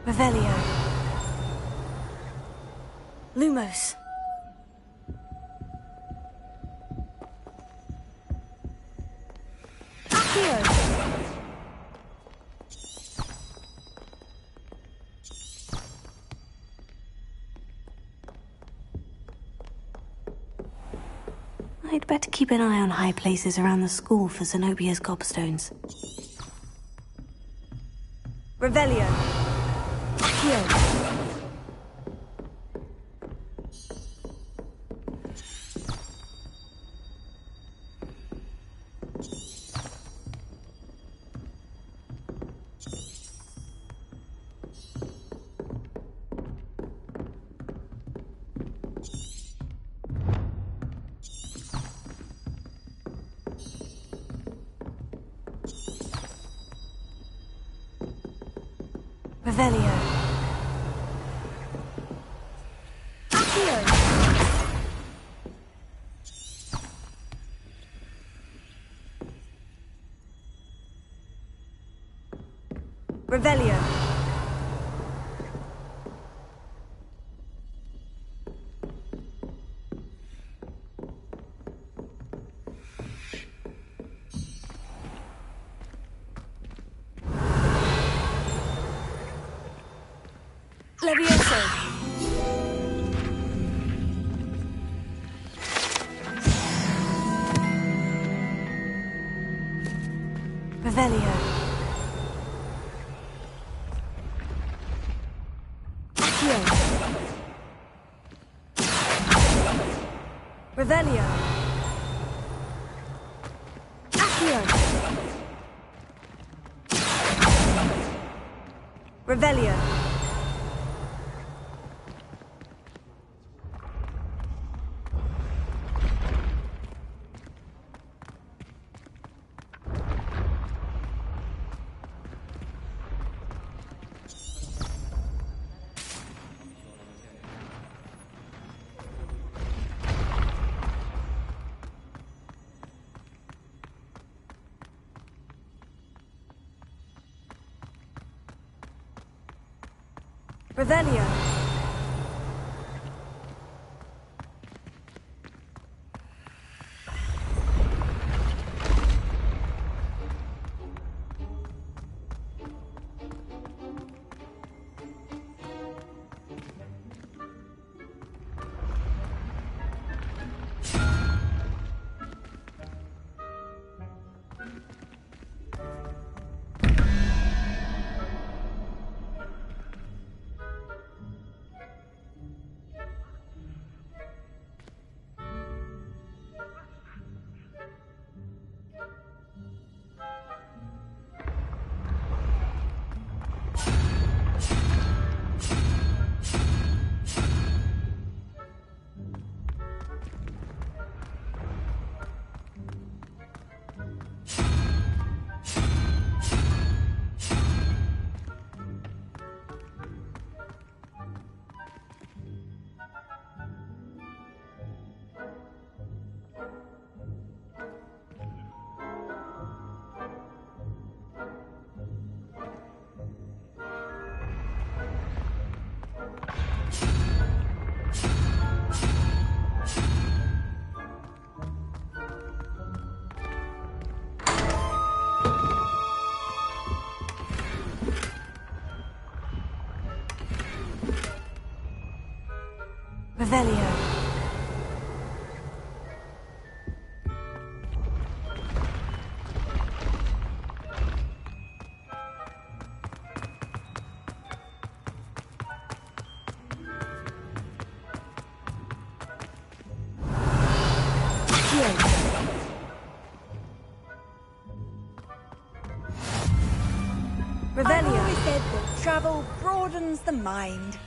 Revelio. Lumos. Accio. I'd better keep an eye on high places around the school for Zenobia's gobstones. Revelio. Accio. Revelio. Accio. Revelio. Levioso. Revelio. Accio. Revelio. Accio. Revelio. Revelio. Revelio. Revelio. I've always said that travel broadens the mind.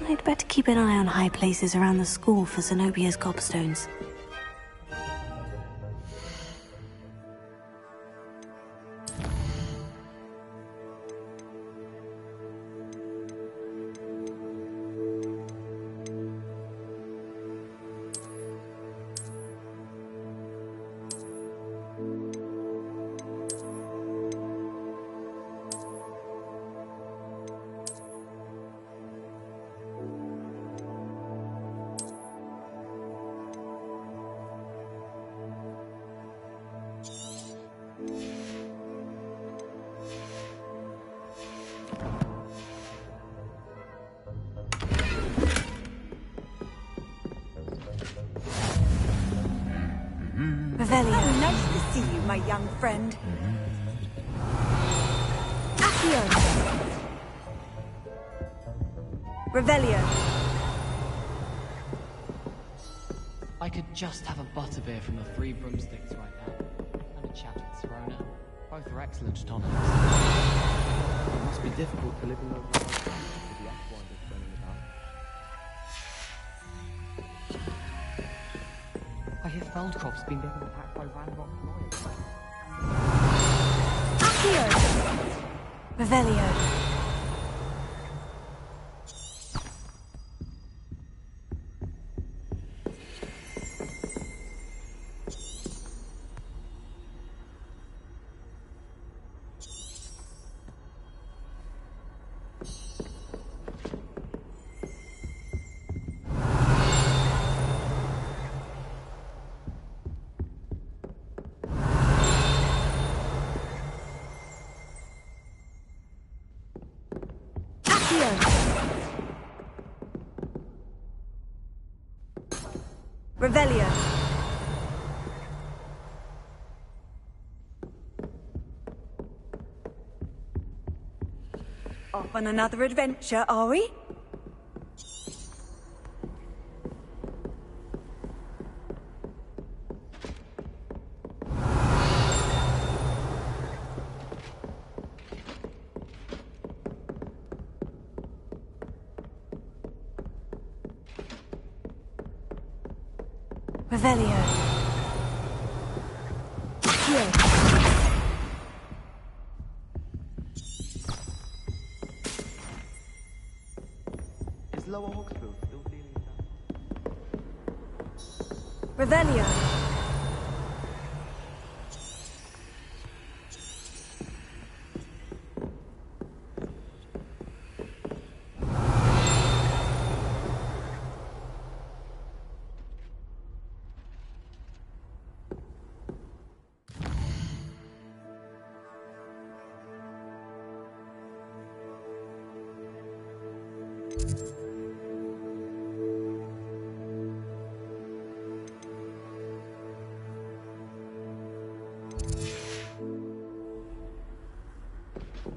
I'd better keep an eye on high places around the school for Zenobia's gobstones. Revelio. Oh, nice to see you, my young friend. Accio. Revelio. I could just have a butterbeer from the Three Broomsticks right now, and a chat with Serona. Both are excellent tonics. It must be difficult to live in those with the Athwinders running about. I hear Feldcrop's been getting attacked by Ranrock Royals. Accio! Revelio. Revelio. Off on another adventure, are we? Revelio. Accio. Is Lower Hawksbill still feeling that? Revelio.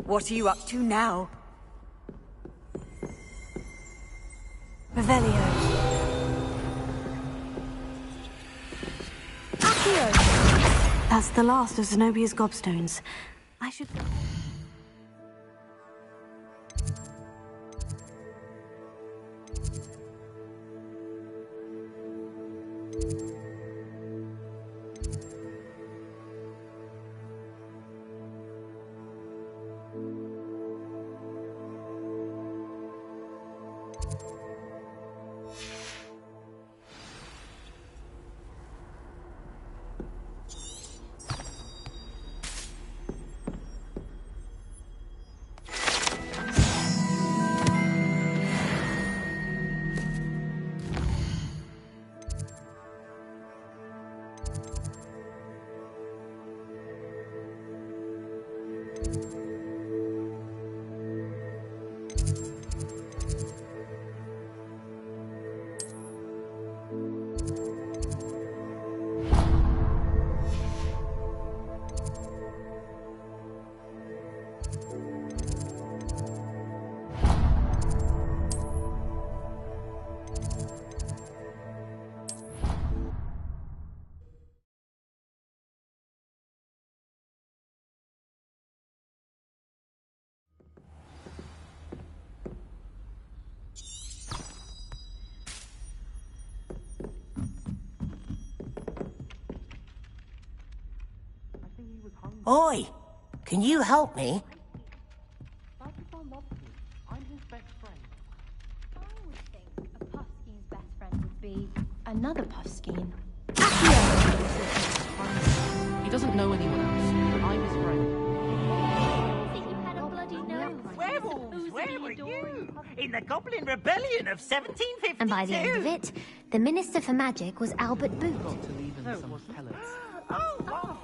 What are you up to now? Revelio. Accio! That's the last of Zenobia's gobstones. I should go. Oi! Can you help me? I'm his best friend. I would think a Puffskeen's best friend would be another Puffskeen. He doesn't know anyone else. I'm his friend. Werewolves! Where were you? In the Goblin Rebellion of 1752! And by the end of it, the Minister for Magic was Albert Boot. To leave him some pellets. Oh,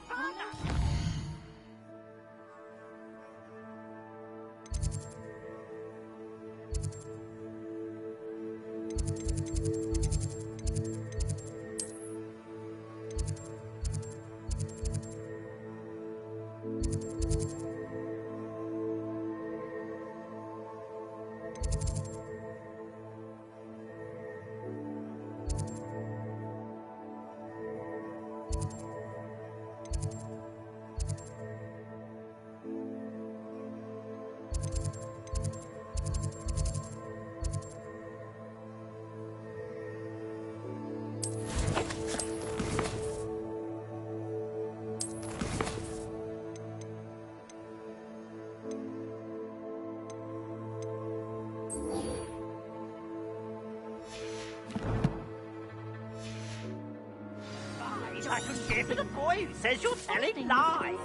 Forgive the boy who says you're telling lies.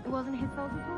It wasn't his fault at all.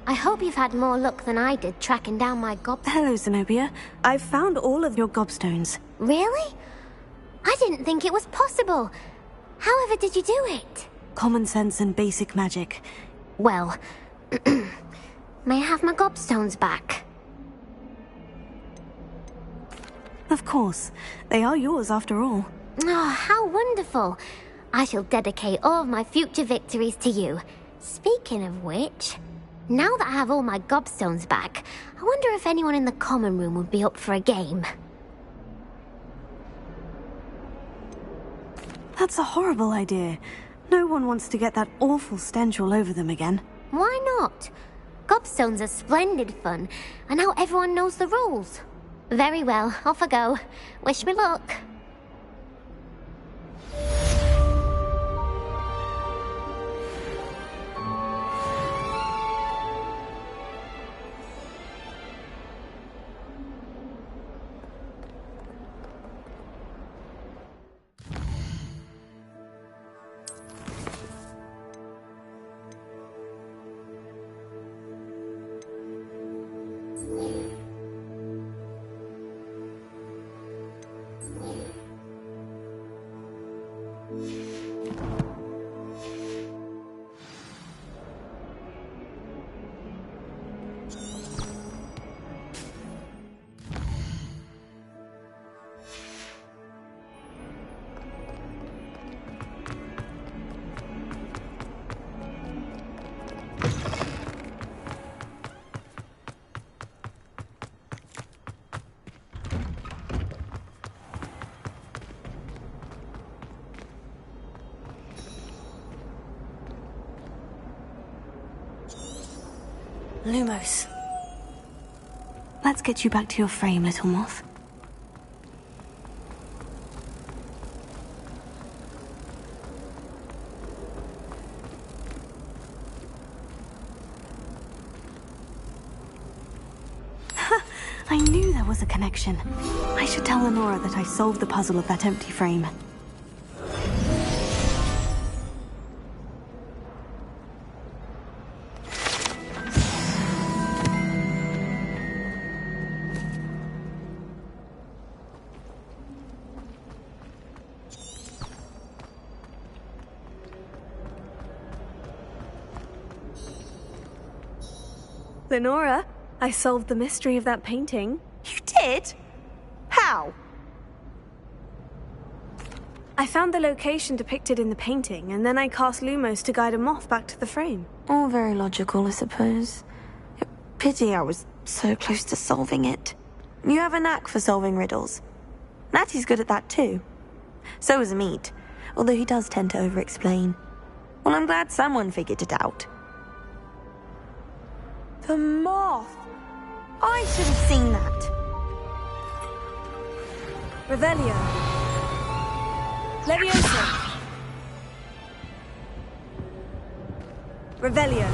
I hope you've had more luck than I did tracking down my Hello, Zenobia. I've found all of your gobstones. Really? I didn't think it was possible. However did you do it? Common sense and basic magic. Well, may I have my gobstones back? Of course. They are yours after all. Oh, how wonderful. I shall dedicate all of my future victories to you. Speaking of which, now that I have all my gobstones back, I wonder if anyone in the common room would be up for a game. That's a horrible idea. No one wants to get that awful stench all over them again. Why not? Gobstones are splendid fun, and now everyone knows the rules. Very well, off I go. Wish me luck. Lumos. Let's get you back to your frame, little moth. I knew there was a connection. I should tell Lenora that I solved the puzzle of that empty frame. Lenora, I solved the mystery of that painting. You did? How? I found the location depicted in the painting, and then I cast Lumos to guide a moth back to the frame. All very logical, I suppose. Pity I was so close to solving it. You have a knack for solving riddles. Natty's good at that too. So is Meat, although he does tend to over-explain. Well, I'm glad someone figured it out. The moth! I should have seen that. Revelio. Leviosa. Revelio.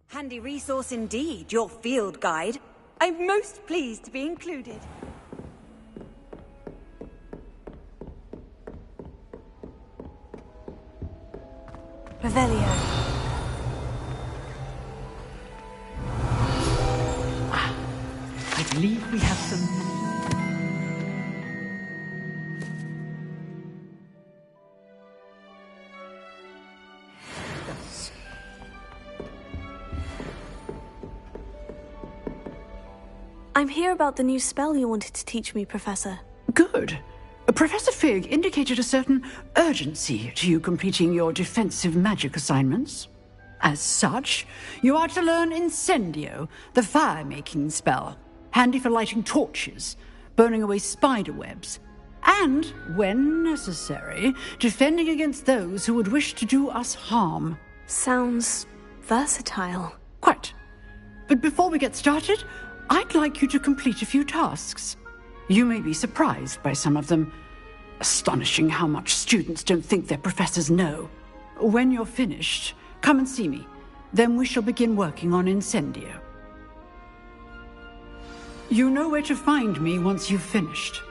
Handy resource indeed, your field guide. I'm most pleased to be included. Revelio. I believe we have some money. I'm here about the new spell you wanted to teach me, Professor. Good. Professor Fig indicated a certain urgency to you completing your defensive magic assignments. As such, you are to learn Incendio, the fire-making spell, handy for lighting torches, burning away spider webs, and, when necessary, defending against those who would wish to do us harm. Sounds versatile. Quite. But before we get started, I'd like you to complete a few tasks. You may be surprised by some of them. Astonishing how much students don't think their professors know. When you're finished, come and see me. Then we shall begin working on Incendio. You know where to find me once you've finished.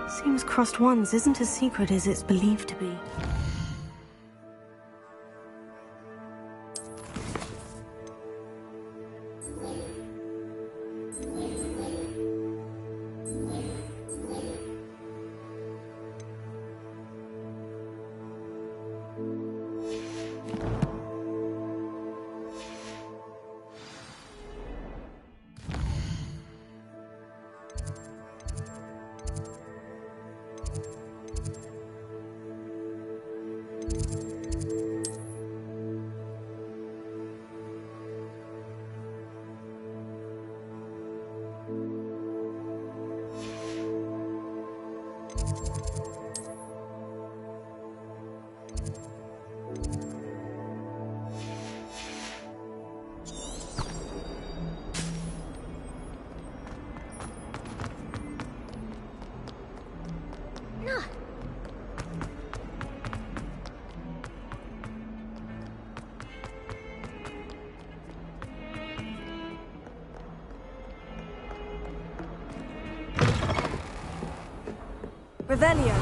Seems Crossed Wands isn't as secret as it's believed to be. Revelio.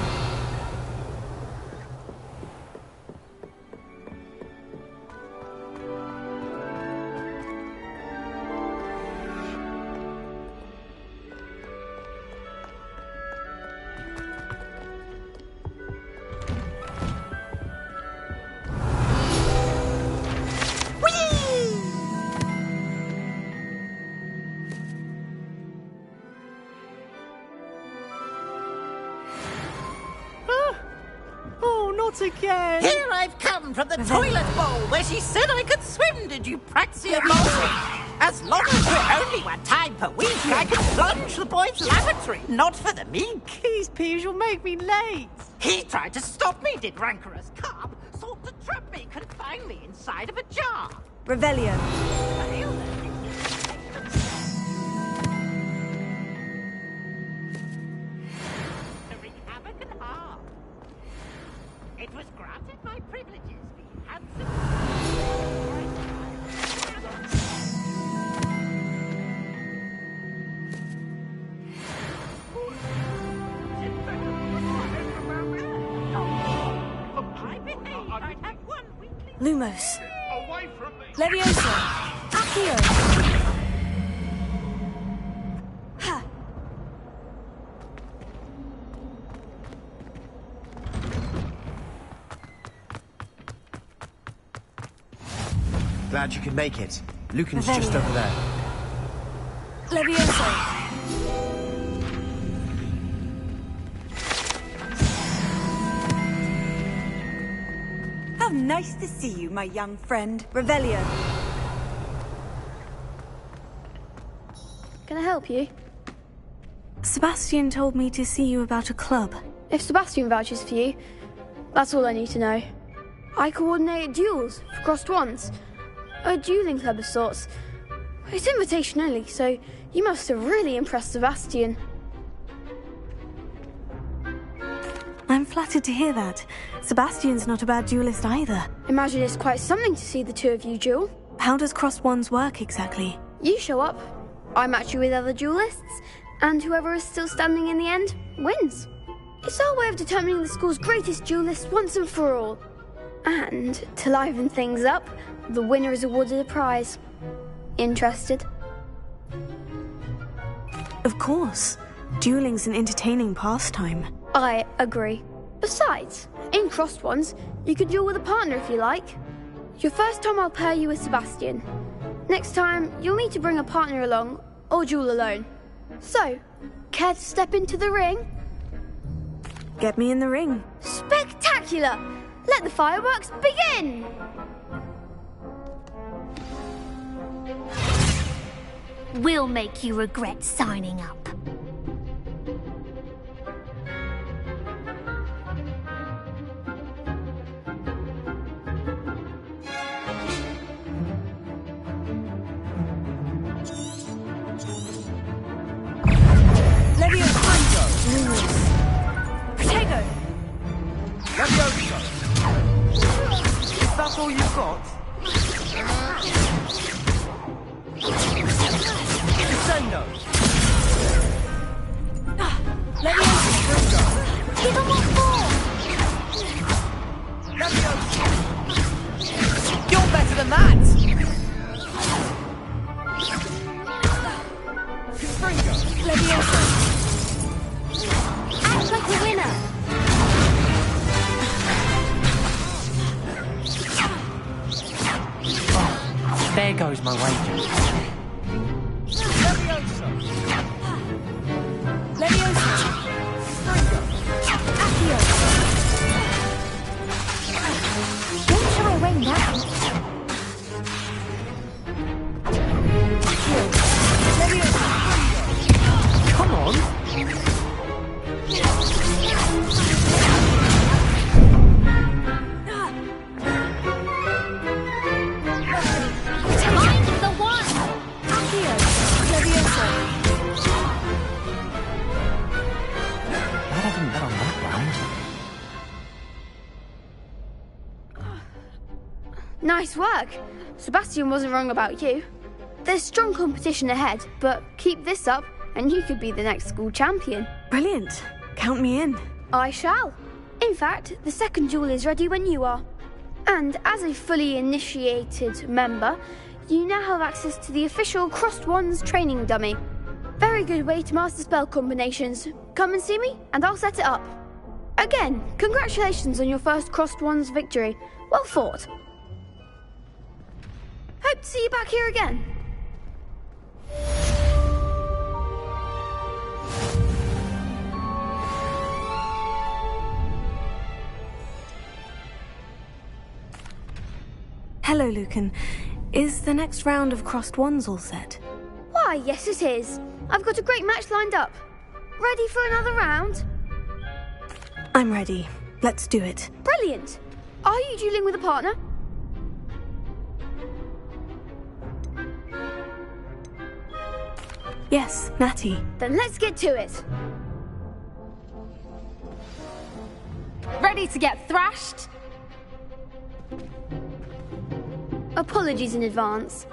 Again. Here I've come from the toilet bowl where she said I could swim, did you praxia bowl? As long as we're only one time per week, I can plunge the boy's lavatory, not for the meek. These peas will make me late. He tried to stop me, did rancorous carp, sought to trap me, confine me inside of a jar. Revelio. It was granted my privileges, the handsome... Lumos. Away from me! Leviosa. Accio. Ha. Glad you could make it. Lucan's just over there. Leviosa. How nice to see you, my young friend. Revelio. Can I help you? Sebastian told me to see you about a club. If Sebastian vouches for you, that's all I need to know. I coordinate duels for Crossed Wands. A dueling club of sorts. It's invitation only, so you must have really impressed Sebastian. I'm flattered to hear that. Sebastian's not a bad duelist either. Imagine it's quite something to see the two of you duel. How does Crossed Wands work exactly? You show up, I match you with other duelists, and whoever is still standing in the end wins. It's our way of determining the school's greatest duelist once and for all. And to liven things up, the winner is awarded a prize. Interested? Of course. Dueling's an entertaining pastime. I agree. Besides, in Crossed Wands, you can duel with a partner if you like. Your first time I'll pair you with Sebastian. Next time, you'll need to bring a partner along, or duel alone. So, care to step into the ring? Get me in the ring. Spectacular! Let the fireworks begin! We'll make you regret signing up. Protego! Levioso! Is that all you've got? Descendo! Levioso! Give him what for! Levioso! You're better than that! Confringo! Levioso! Act like a winner! There goes my wager. Levioso! Levioso! Accio! Don't shy away now. Levioso! Come on! Mind the one! Accio! Levioso! Glad I didn't bet on that round. Nice work. Sebastian wasn't wrong about you. There's strong competition ahead, but keep this up and you could be the next school champion. Brilliant. Count me in. I shall. In fact, the second duel is ready when you are. And as a fully initiated member, you now have access to the official Crossed Wands training dummy. Very good way to master spell combinations. Come and see me and I'll set it up. Again, congratulations on your first Crossed Wands victory. Well fought. Hope to see you back here again. Hello, Lucan. Is the next round of Crossed Wands all set? Why, yes it is. I've got a great match lined up. Ready for another round? I'm ready. Let's do it. Brilliant. Are you dueling with a partner? Yes, Natty. Then let's get to it. Ready to get thrashed? Apologies in advance.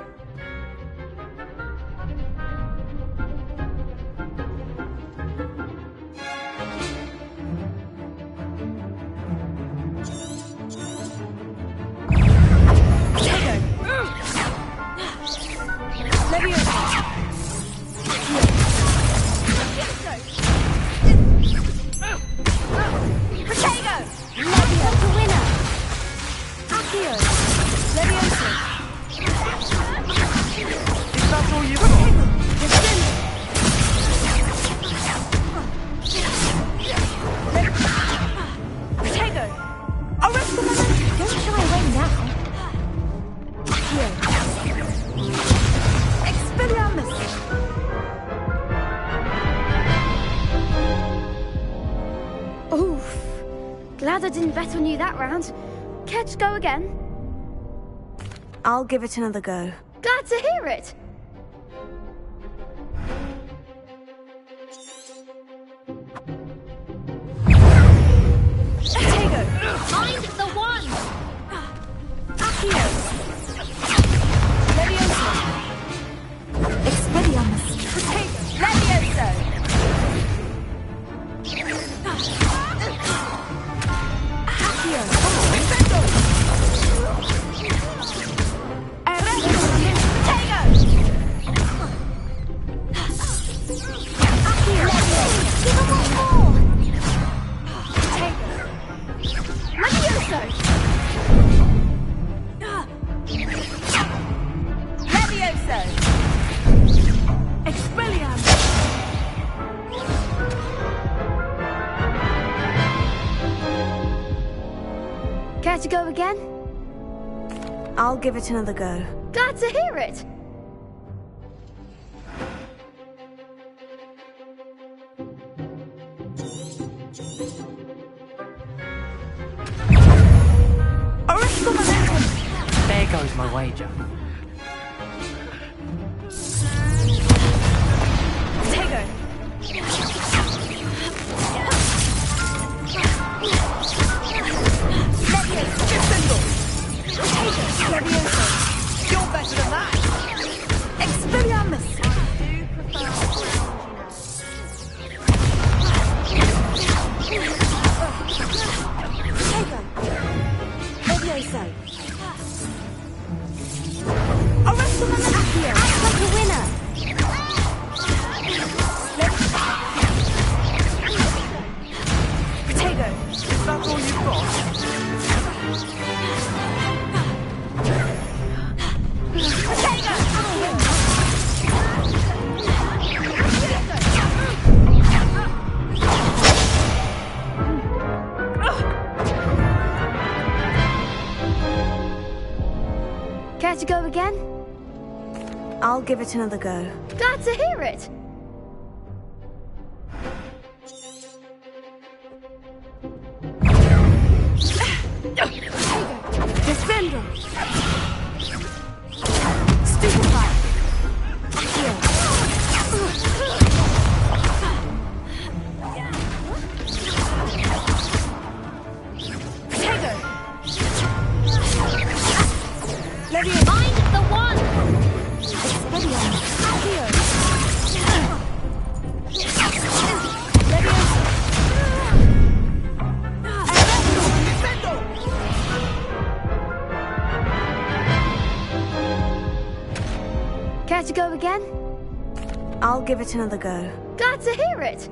Glad I didn't bet on you that round. Care to go again? I'll give it another go. Glad to hear it. Care to go again? I'll give it another go. Glad to hear it. There goes my wager. Tego. You're better than that! Expelliarmus! Tego. Levioso. Arrestum and Accio! Act like a winner. Tego. Is that all you've got? Care to go again? I'll give it another go. Glad to hear it. Defender! Stupefy! Find the one! Care to go again? I'll give it another go. Glad to hear it.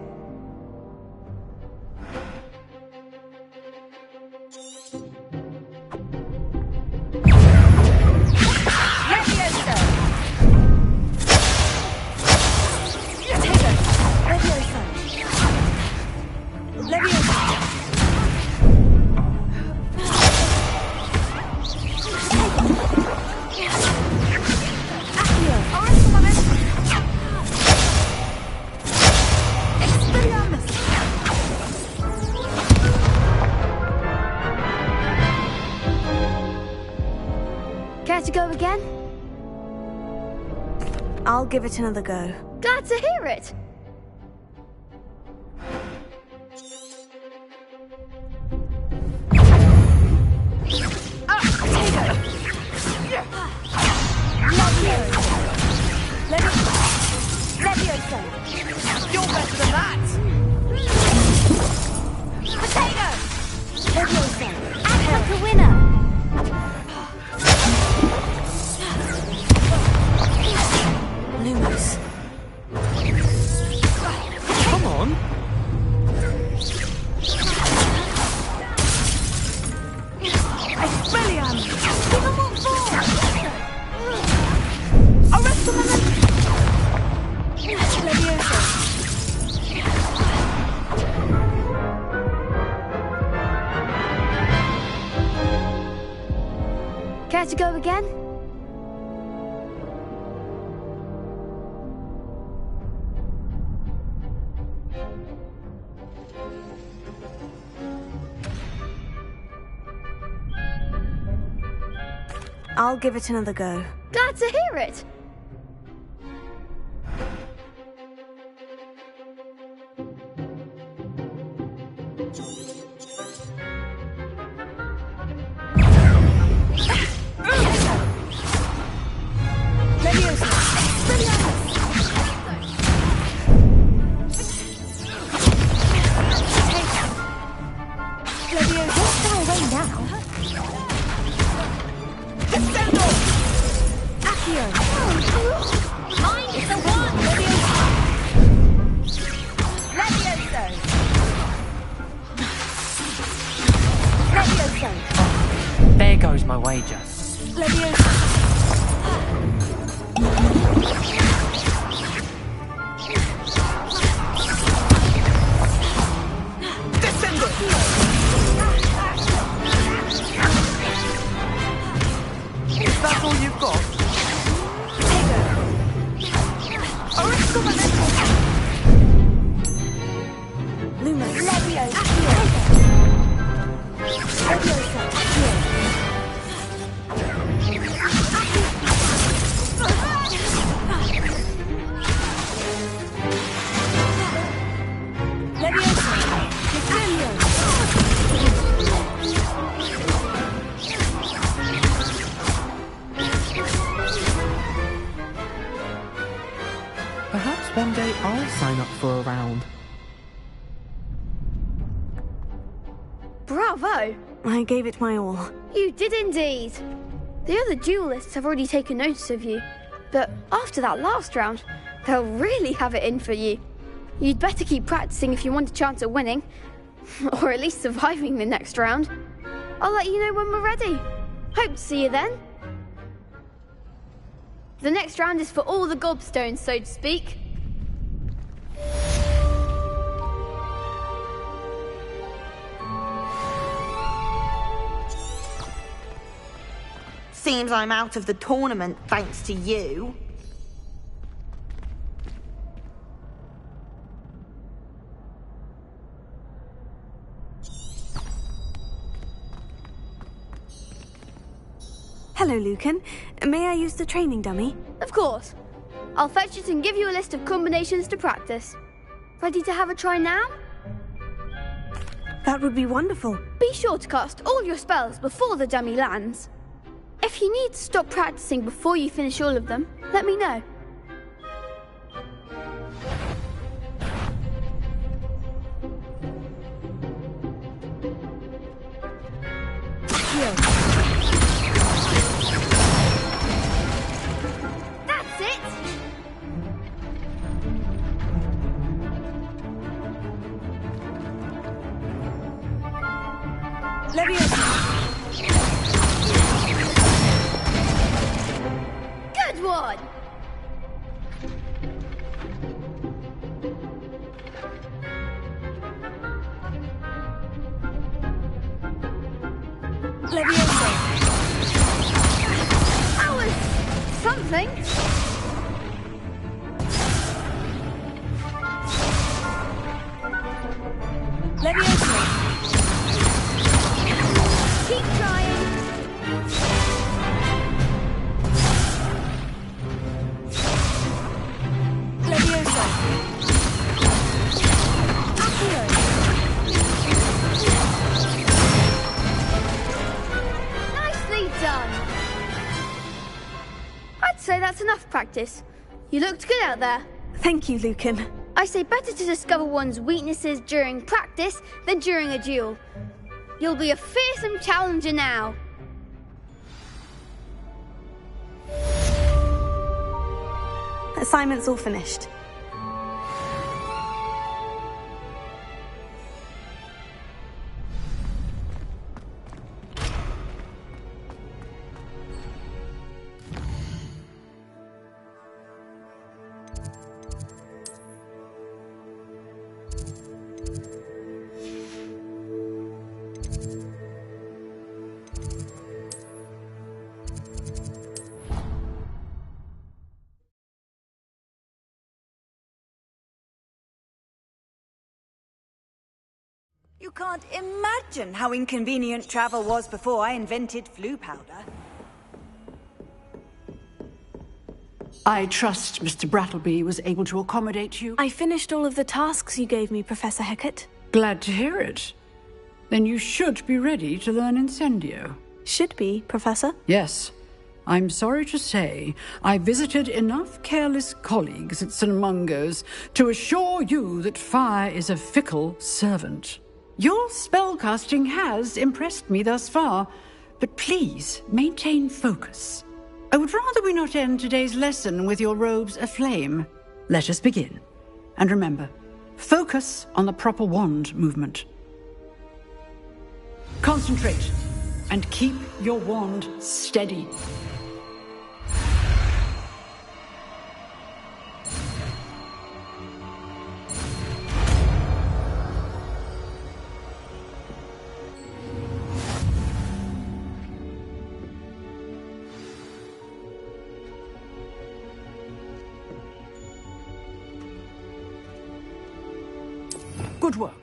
Care to go again? I'll give it another go. Glad to hear it. You're better than that! Act like a winner. Lumos. Come on! Expelliarmus! Give them what for! Arrest them and Levioso! Care to go again? I'll give it another go. Glad to hear it. There goes my wager. Bravo! I gave it my all. You did indeed. The other duelists have already taken notice of you, but after that last round, they'll really have it in for you. You'd better keep practicing if you want a chance at winning, or at least surviving the next round. I'll let you know when we're ready. Hope to see you then. The next round is for all the gobstones, so to speak. Seems I'm out of the tournament thanks to you. Hello, Lucan. May I use the training dummy? Of course. I'll fetch it and give you a list of combinations to practice. Ready to have a try now? That would be wonderful. Be sure to cast all your spells before the dummy lands. If you need to stop practicing before you finish all of them, let me know. That's it! Good one! That was something. Keep trying. Nicely done. I'd say that's enough practice. You looked good out there. Thank you, Lucan. I say better to discover one's weaknesses during practice than during a duel. You'll be a fearsome challenger now. Assignment's all finished. You can't imagine how inconvenient travel was before I invented flu powder. I trust Mr. Brattleby was able to accommodate you. I finished all of the tasks you gave me, Professor Hecat. Glad to hear it. Then you should be ready to learn Incendio. Should be, Professor? Yes. I'm sorry to say, I visited enough careless colleagues at St. Mungo's to assure you that fire is a fickle servant. Your spellcasting has impressed me thus far, but please maintain focus. I would rather we not end today's lesson with your robes aflame. Let us begin. And remember, focus on the proper wand movement. Concentrate, and keep your wand steady. Good work.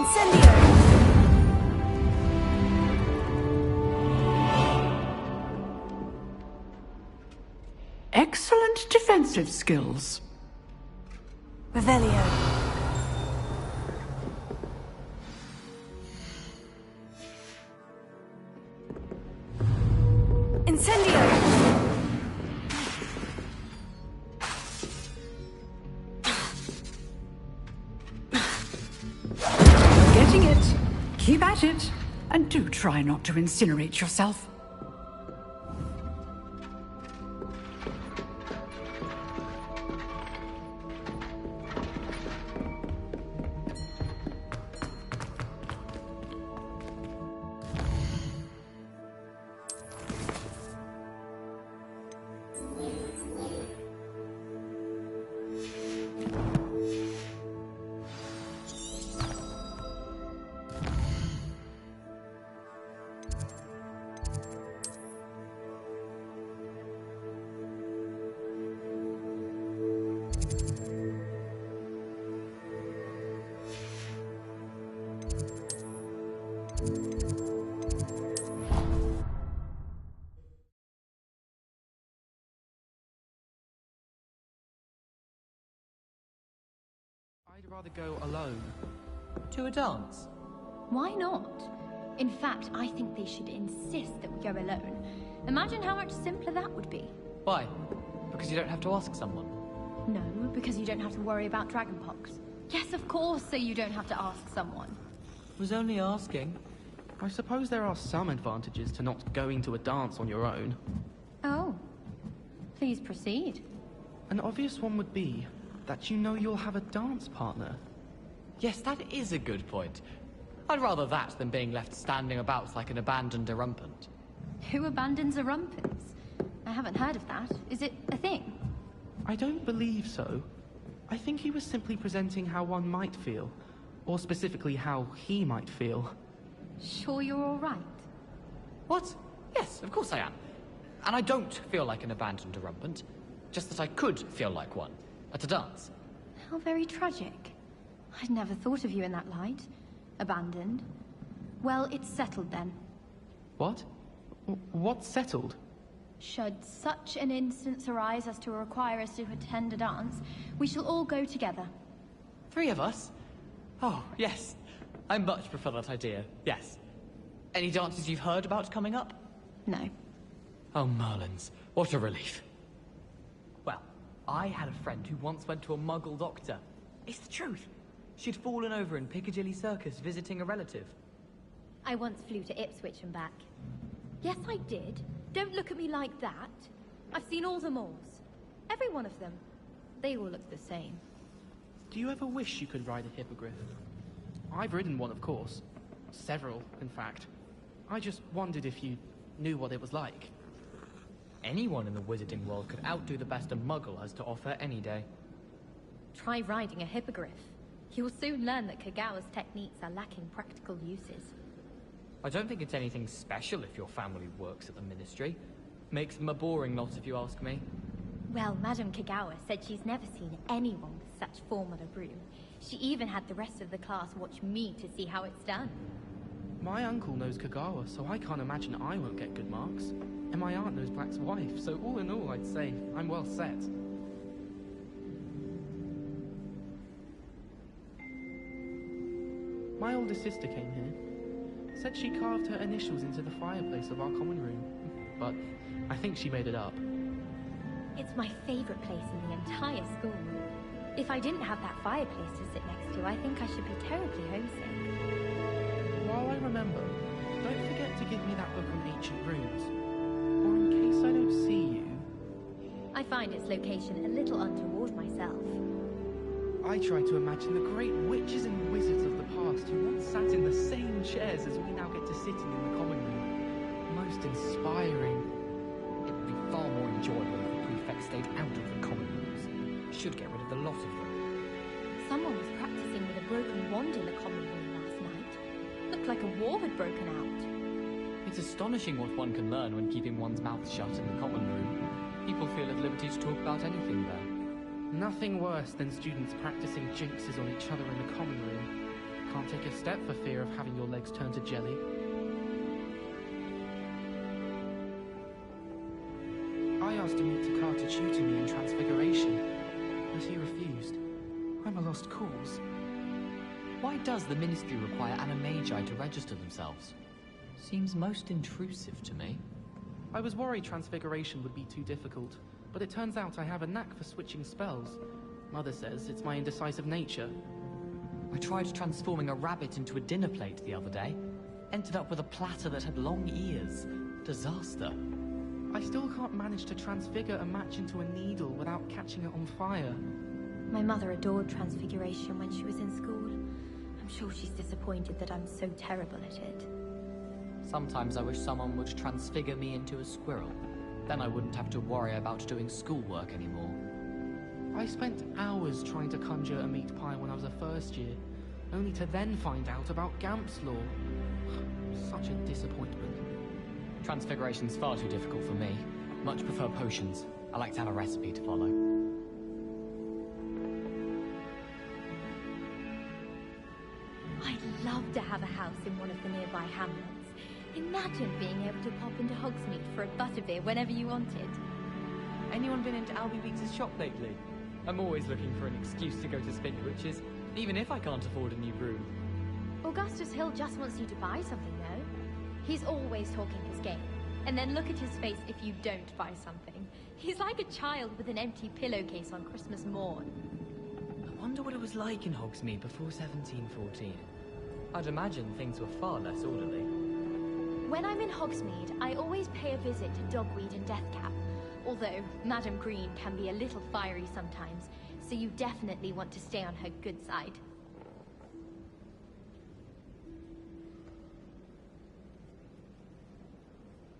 Incendio! Excellent defensive skills. Revelio. Incendio! Getting it. Keep at it. And do try not to incinerate yourself. I'd rather go alone. To a dance? Why not? In fact, I think they should insist that we go alone. Imagine how much simpler that would be. Why? Because you don't have to ask someone? No, because you don't have to worry about dragonpox. Yes, of course, so you don't have to ask someone. Was only asking. I suppose there are some advantages to not going to a dance on your own. Oh. Please proceed. An obvious one would be that you know you'll have a dance partner. Yes, that is a good point. I'd rather that than being left standing about like an abandoned erumpent. Who abandons erumpents? I haven't heard of that. Is it a thing? I don't believe so. I think he was simply presenting how one might feel. Or specifically how he might feel. Sure you're all right? What? Yes, of course I am. And I don't feel like an abandoned erumpent. Just that I could feel like one. At a dance. How very tragic. I'd never thought of you in that light. Abandoned. Well, it's settled then. What? What's settled? Should such an instance arise as to require us to attend a dance, we shall all go together. 3 of us? Oh, yes. I much prefer that idea, yes. Any dances you've heard about coming up? No. Oh, Merlins. What a relief. Well, I had a friend who once went to a Muggle doctor. It's the truth. She'd fallen over in Piccadilly Circus visiting a relative. I once flew to Ipswich and back. Yes, I did. Don't look at me like that. I've seen all the malls. Every one of them. They all look the same. Do you ever wish you could ride a hippogriff? I've ridden one, of course. Several, in fact. I just wondered if you knew what it was like. Anyone in the wizarding world could outdo the best a Muggle has to offer any day. Try riding a hippogriff. You'll soon learn that Kagawa's techniques are lacking practical uses. I don't think it's anything special if your family works at the Ministry. Makes them a boring lot if you ask me. Well, Madame Kagawa said she's never seen anyone with such form on a broom. She even had the rest of the class watch me to see how it's done. My uncle knows Kagawa, so I can't imagine I won't get good marks. And my aunt knows Black's wife, so all in all, I'd say I'm well set. My older sister came here. Said she carved her initials into the fireplace of our common room. But I think she made it up. It's my favorite place in the entire school. If I didn't have that fireplace to sit next to, I think I should be terribly homesick. While I remember, don't forget to give me that book on ancient runes. Or in case I don't see you... I find its location a little untoward myself. I try to imagine the great witches and wizards of the past who once sat in the same chairs as we now get to sit in the common room. Most inspiring. It would be far more enjoyable if the prefect stayed out of the common rooms. Should get rid of the lot of them. Someone was practicing with a broken wand in the common room last night. Looked like a war had broken out. It's astonishing what one can learn when keeping one's mouth shut in the common room. People feel at liberty to talk about anything there. Nothing worse than students practicing jinxes on each other in the common room. Can't take a step for fear of having your legs turn to jelly. I asked Amit Takar to tutor me in Transfiguration, but he refused. I'm a lost cause. Why does the Ministry require Animagi to register themselves? Seems most intrusive to me. I was worried Transfiguration would be too difficult, but it turns out I have a knack for switching spells. Mother says it's my indecisive nature. I tried transforming a rabbit into a dinner plate the other day. Ended up with a platter that had long ears. Disaster. I still can't manage to transfigure a match into a needle without catching it on fire. My mother adored Transfiguration when she was in school. I'm sure she's disappointed that I'm so terrible at it. Sometimes I wish someone would transfigure me into a squirrel. Then I wouldn't have to worry about doing schoolwork anymore. I spent hours trying to conjure a meat pie when I was a first year, only to then find out about Gamp's law. Such a disappointment. Transfiguration's far too difficult for me. Much prefer potions. I like to have a recipe to follow. I'd love to have a house in one of the nearby hamlets. Imagine being able to pop into Hogsmeade for a butterbeer whenever you wanted. Anyone been into Albie Weeks' shop lately? I'm always looking for an excuse to go to Spinwitches, even if I can't afford a new broom. Augustus Hill just wants you to buy something, though. He's always talking his game. And then look at his face if you don't buy something. He's like a child with an empty pillowcase on Christmas morn. I wonder what it was like in Hogsmeade before 1714. I'd imagine things were far less orderly. When I'm in Hogsmeade, I always pay a visit to Dogweed and Deathcap. Although Madam Green can be a little fiery sometimes, so you definitely want to stay on her good side.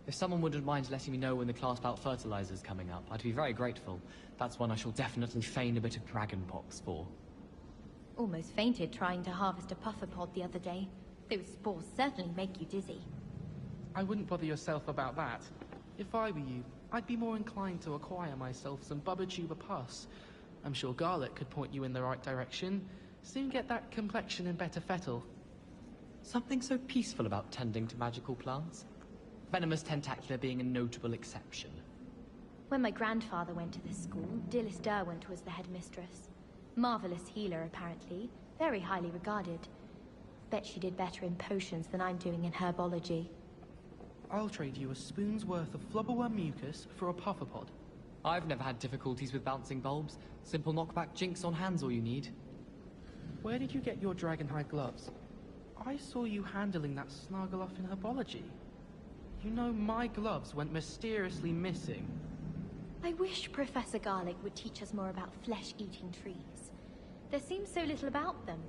If someone wouldn't mind letting me know when the class bout fertilizer's coming up, I'd be very grateful. That's one I shall definitely feign a bit of dragonpox for. Almost fainted trying to harvest a puffer pod the other day. Those spores certainly make you dizzy. I wouldn't bother yourself about that. If I were you, I'd be more inclined to acquire myself some Bubba pus. I'm sure Garlic could point you in the right direction. Soon get that complexion in better fettle. Something so peaceful about tending to magical plants. Venomous Tentacular being a notable exception. When my grandfather went to this school, Dilys Derwent was the headmistress. Marvelous healer, apparently. Very highly regarded. Bet she did better in potions than I'm doing in herbology. I'll trade you a spoon's worth of flubberworm mucus for a puffer pod. I've never had difficulties with bouncing bulbs. Simple knockback jinx on hand's all you need. Where did you get your dragonhide gloves? I saw you handling that Snargle-off in herbology. You know, my gloves went mysteriously missing. I wish Professor Garlic would teach us more about flesh-eating trees. There seems so little about them.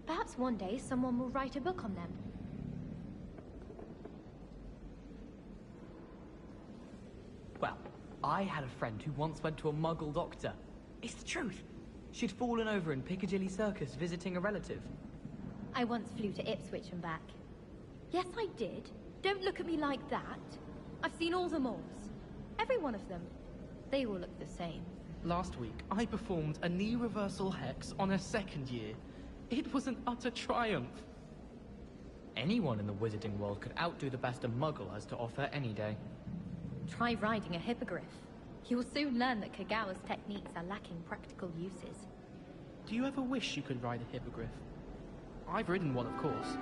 Perhaps one day someone will write a book on them. Well, I had a friend who once went to a muggle doctor. It's the truth. She'd fallen over in Piccadilly Circus visiting a relative. I once flew to Ipswich and back. Yes, I did. Don't look at me like that. I've seen all the Moors. Every one of them. They all look the same. Last week, I performed a knee reversal hex on a second year. It was an utter triumph. Anyone in the wizarding world could outdo the best a muggle has to offer any day. Try riding a hippogriff. You'll soon learn that Kagawa's techniques are lacking practical uses. Do you ever wish you could ride a hippogriff? I've ridden one, of course.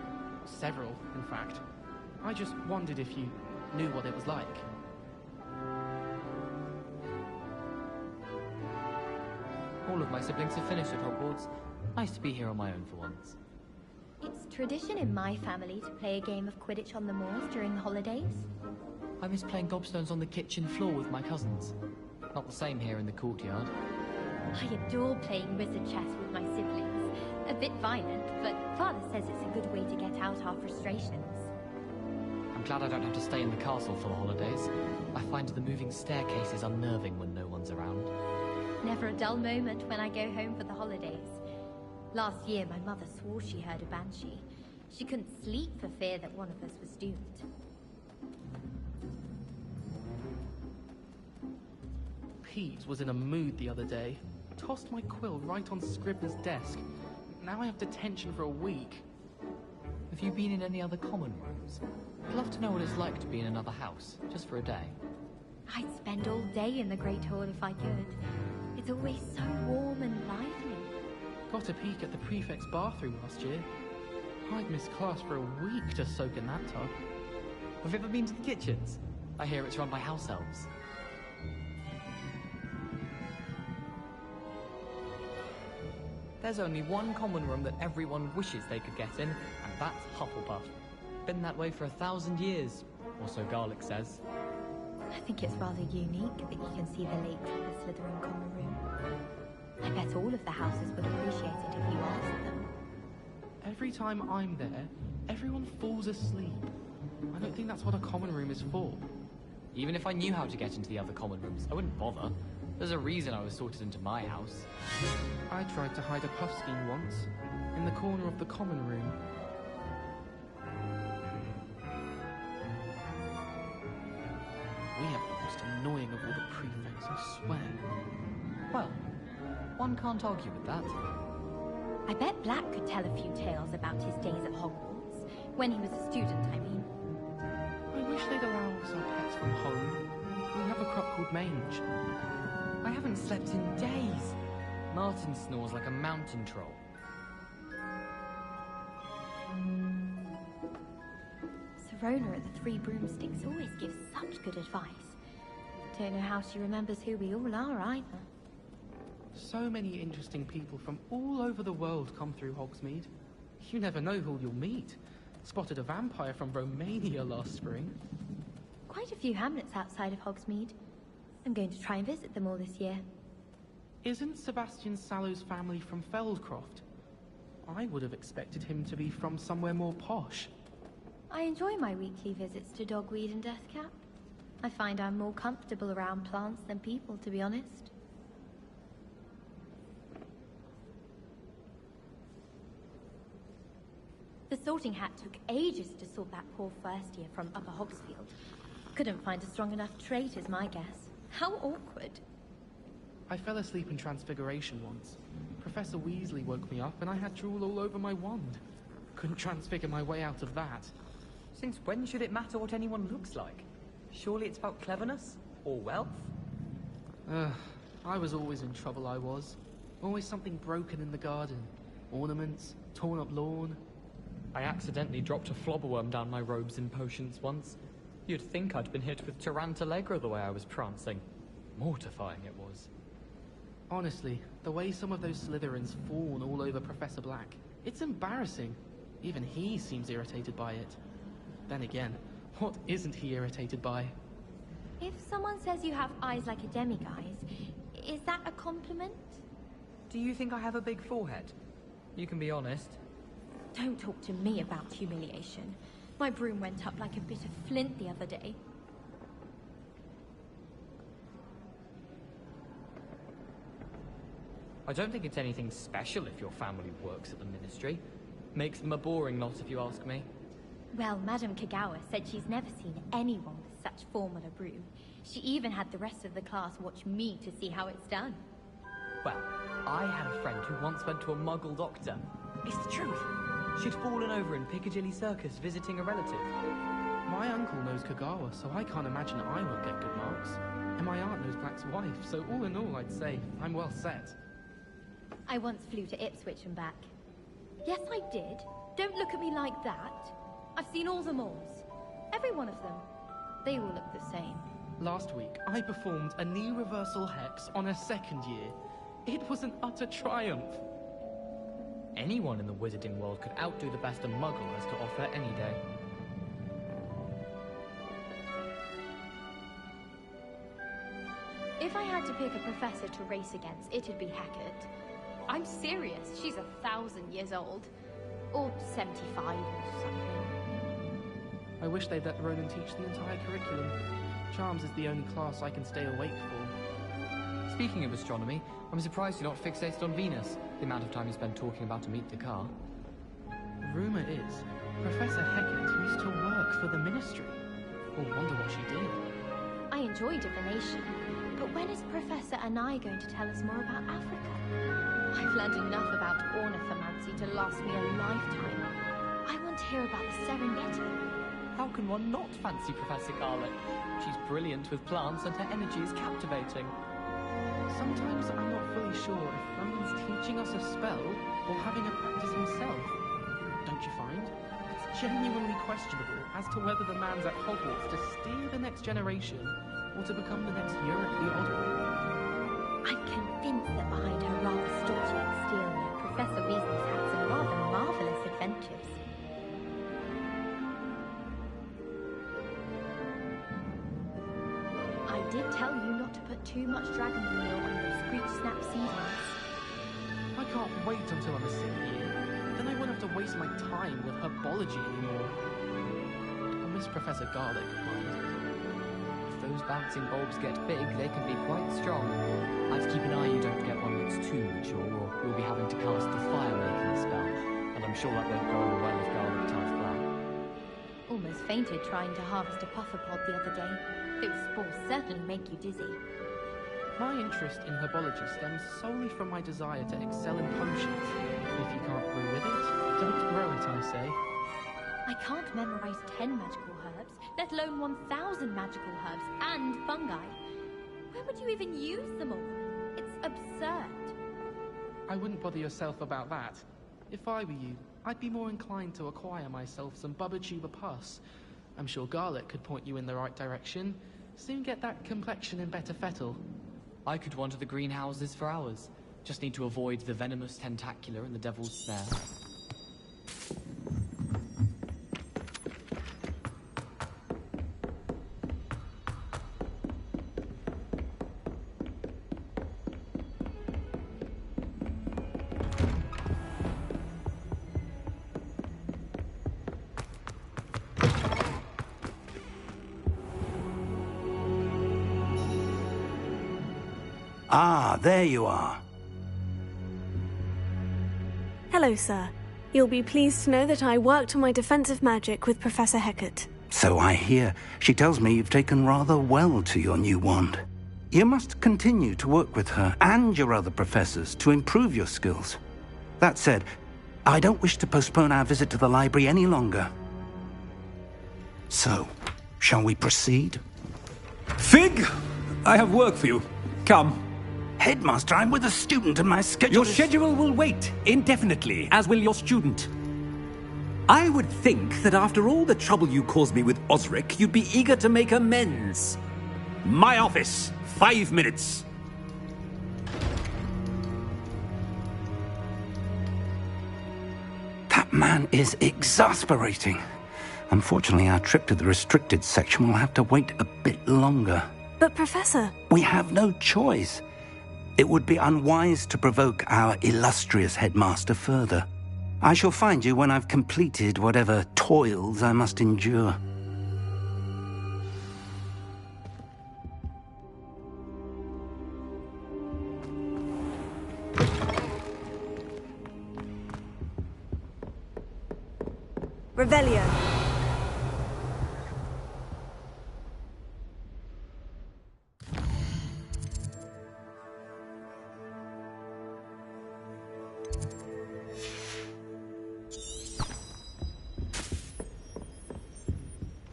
Several, in fact. I just wondered if you knew what it was like. All of my siblings have finished at Hogwarts. Nice to be here on my own for once. It's tradition in my family to play a game of Quidditch on the moors during the holidays. I miss playing gobstones on the kitchen floor with my cousins. Not the same here in the courtyard. I adore playing wizard chess with my siblings. A bit violent, but Father says it's a good way to get out our frustrations. I'm glad I don't have to stay in the castle for the holidays. I find the moving staircases unnerving when no one's around. Never a dull moment when I go home for the holidays. Last year, my mother swore she heard a banshee. She couldn't sleep for fear that one of us was doomed. Pete was in a mood the other day. Tossed my quill right on Scribner's desk. Now I have detention for a week. Have you been in any other common rooms? I'd love to know what it's like to be in another house, just for a day. I'd spend all day in the Great Hall if I could. It's always so warm and lively. Got a peek at the prefect's bathroom last year. I'd missed class for a week to soak in that tub. Have you ever been to the kitchens? I hear it's run by house elves. There's only one common room that everyone wishes they could get in, and that's Hufflepuff. Been that way for 1,000 years, or so Garlic says. I think it's rather unique that you can see the lake from the Slytherin common room. I bet all of the houses would appreciate it if you asked them. Every time I'm there, everyone falls asleep. I don't think that's what a common room is for. Even if I knew how to get into the other common rooms, I wouldn't bother. There's a reason I was sorted into my house. I tried to hide a Puffskein once, in the corner of the common room. We have the most annoying of all the prefects, I swear. Well, one can't argue with that. I bet Black could tell a few tales about his days at Hogwarts. When he was a student, I mean. I wish they'd allow us our pets from home. We have a crop called Mange. I haven't slept in days. Martin snores like a mountain troll. Sirona at the Three Broomsticks always gives such good advice. Don't know how she remembers who we all are either. So many interesting people from all over the world come through Hogsmeade. You never know who you'll meet. Spotted a vampire from Romania last spring. Quite a few hamlets outside of Hogsmeade. I'm going to try and visit them all this year. Isn't Sebastian Sallow's family from Feldcroft? I would have expected him to be from somewhere more posh. I enjoy my weekly visits to Dogweed and Deathcap. I find I'm more comfortable around plants than people, to be honest. The Sorting Hat took ages to sort that poor first year from Upper Hogsfield. Couldn't find a strong enough trait, is my guess. How awkward. I fell asleep in Transfiguration once. Professor Weasley woke me up and I had drool all over my wand. Couldn't transfigure my way out of that. Since when should it matter what anyone looks like? Surely it's about cleverness? Or wealth? I was always in trouble, I was. Always something broken in the garden. Ornaments, torn up lawn. I accidentally dropped a flobberworm down my robes and potions once. You'd think I'd been hit with Tarantallegra the way I was prancing. Mortifying it was. Honestly, the way some of those Slytherins fawn all over Professor Black, it's embarrassing. Even he seems irritated by it. Then again, what isn't he irritated by? If someone says you have eyes like a demiguise, is that a compliment? Do you think I have a big forehead? You can be honest. Don't talk to me about humiliation. My broom went up like a bit of flint the other day. I don't think it's anything special if your family works at the Ministry. Makes them a boring lot if you ask me. Well, Madame Kagawa said she's never seen anyone with such form on a broom. She even had the rest of the class watch me to see how it's done. Well, I had a friend who once went to a Muggle doctor. It's the truth. She'd fallen over in Piccadilly Circus visiting a relative. My uncle knows Kagawa, so I can't imagine I won't get good marks. And my aunt knows Black's wife, so all in all, I'd say I'm well set. I once flew to Ipswich and back. Yes, I did. Don't look at me like that. I've seen all the malls. Every one of them. They all look the same. Last week, I performed a knee reversal hex on a second year. It was an utter triumph. Anyone in the wizarding world could outdo the best a Muggle has to offer any day. If I had to pick a professor to race against, it'd be Hackett. I'm serious, she's 1,000 years old. Or 75 or something. I wish they'd let Ronan teach the entire curriculum. Charms is the only class I can stay awake for. Speaking of astronomy, I'm surprised you're not fixated on Venus, the amount of time you spend talking about Amit Dakar. Rumour is, Professor Hecat used to work for the Ministry. Or wonder what she did. I enjoy divination, but when is Professor Anai going to tell us more about Africa? I've learned enough about ornithomancy to last me a lifetime. I want to hear about the Serengeti. How can one not fancy Professor Garlick? She's brilliant with plants and her energy is captivating. Sometimes I'm not fully sure if Rowan's teaching us a spell or having a practice himself. Don't you find? It's genuinely questionable as to whether the man's at Hogwarts to steer the next generation or to become the next Yorick the Oddball. I'm convinced that behind her rather stodgy exterior, Professor Weasley's had some rather marvellous adventures. I did tell you not to put too much dragon meal on your Screech Snap seedlings. I can't wait until I'm a senior year. Then I won't have to waste my time with herbology anymore. I miss Professor Garlick, mind. If those bouncing bulbs get big, they can be quite strong. I'd keep an eye you don't get one that's too mature, or you'll be having to cast the fire-making spell. And I'm sure that won't go over well if Garlick turns black. Almost fainted trying to harvest a pufferpod the other day. Those spores certainly make you dizzy. My interest in herbology stems solely from my desire to excel in potions. If you can't brew with it, don't grow it, I say. I can't memorize 10 magical herbs, let alone 1,000 magical herbs and fungi. Where would you even use them all? It's absurd. I wouldn't bother yourself about that. If I were you, I'd be more inclined to acquire myself some Bubba pus. I'm sure Garlick could point you in the right direction. Soon get that complexion in better fettle. I could wander the greenhouses for hours. Just need to avoid the venomous tentacular and the devil's snare. Ah, there you are. Hello, sir. You'll be pleased to know that I worked on my defensive magic with Professor Hecat. So I hear. She tells me you've taken rather well to your new wand. You must continue to work with her and your other professors to improve your skills. That said, I don't wish to postpone our visit to the library any longer. So, shall we proceed? Fig! I have work for you. Come. Headmaster, I'm with a student and my schedule Your schedule will wait indefinitely, as will your student. I would think that after all the trouble you caused me with Osric, you'd be eager to make amends. My office, 5 minutes. That man is exasperating. Unfortunately, our trip to the restricted section will have to wait a bit longer. But, Professor... We have no choice. It would be unwise to provoke our illustrious headmaster further. I shall find you when I've completed whatever toils I must endure. Revelio.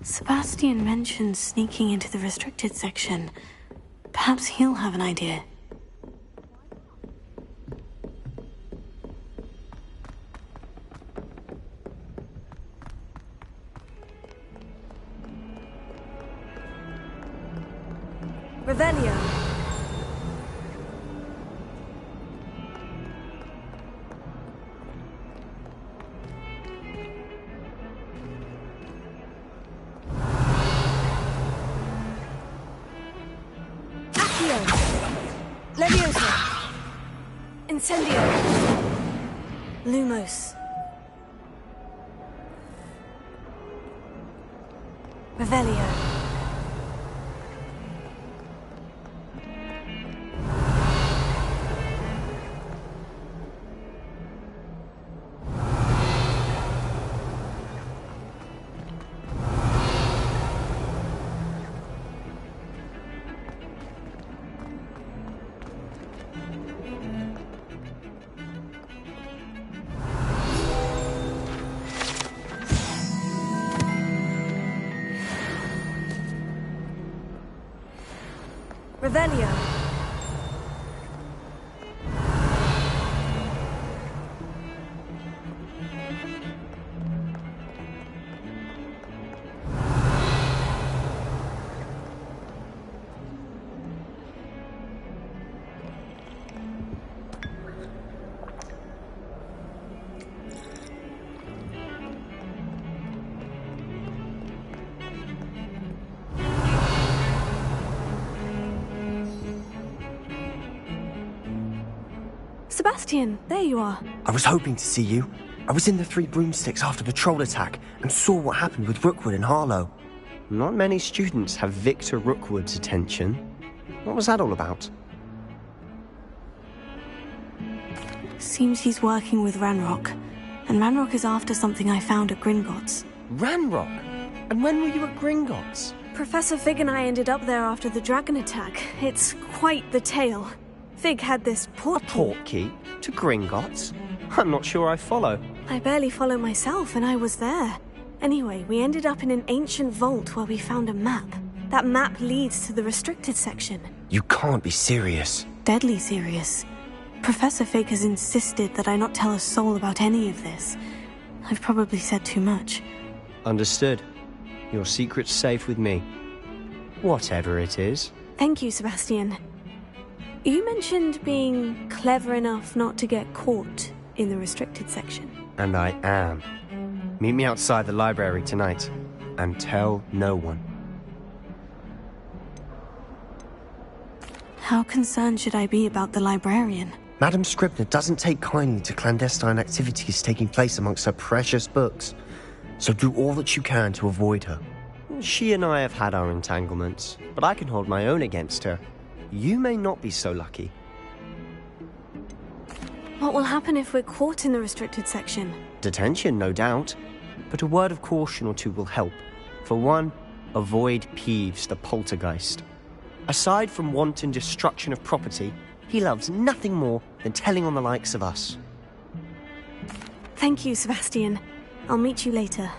Sebastian mentioned sneaking into the restricted section. Perhaps he'll have an idea. Revelio. Leviosa! Incendio! Lumos! Revelio! Revelio. Sebastian, there you are. I was hoping to see you. I was in the Three Broomsticks after the troll attack and saw what happened with Rookwood and Harlow. Not many students have Victor Rookwood's attention. What was that all about? Seems he's working with Ranrock. And Ranrock is after something I found at Gringotts. Ranrock? And when were you at Gringotts? Professor Fig and I ended up there after the dragon attack. It's quite the tale. Fig had this portkey to Gringotts? I'm not sure I follow. I barely follow myself, and I was there. Anyway, we ended up in an ancient vault where we found a map. That map leads to the restricted section. You can't be serious. Deadly serious. Professor Fig has insisted that I not tell a soul about any of this. I've probably said too much. Understood. Your secret's safe with me. Whatever it is. Thank you, Sebastian. You mentioned being clever enough not to get caught in the restricted section. And I am. Meet me outside the library tonight, and tell no one. How concerned should I be about the librarian? Madame Scribner doesn't take kindly to clandestine activities taking place amongst her precious books, so do all that you can to avoid her. She and I have had our entanglements, but I can hold my own against her. You may not be so lucky. What will happen if we're caught in the restricted section? Detention, no doubt. But a word of caution or two will help. For one, avoid Peeves, the poltergeist. Aside from wanton destruction of property, he loves nothing more than telling on the likes of us. Thank you, Sebastian. I'll meet you later.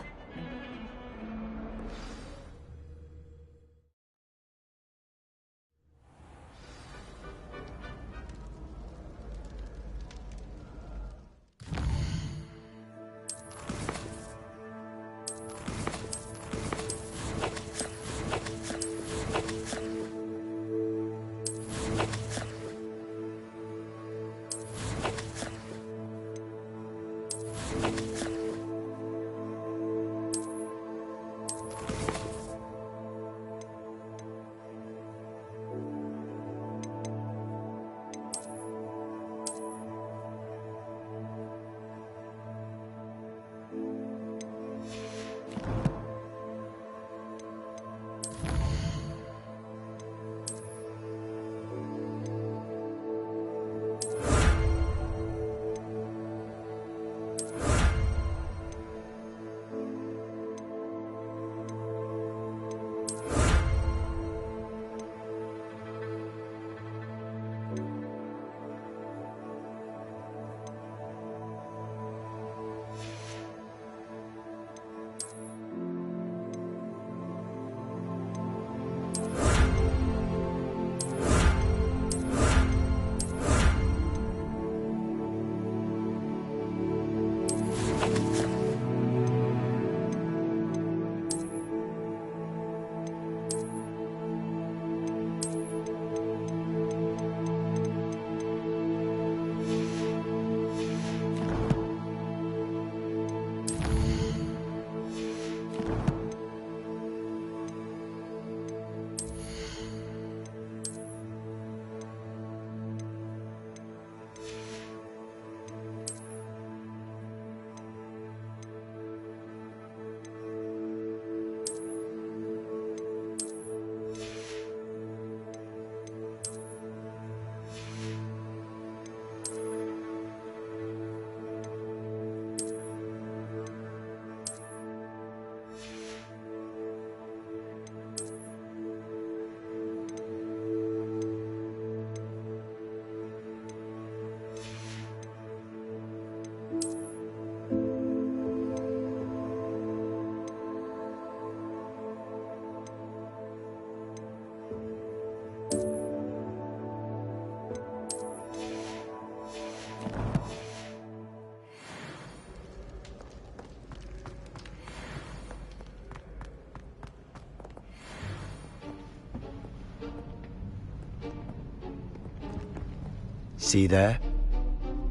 See there?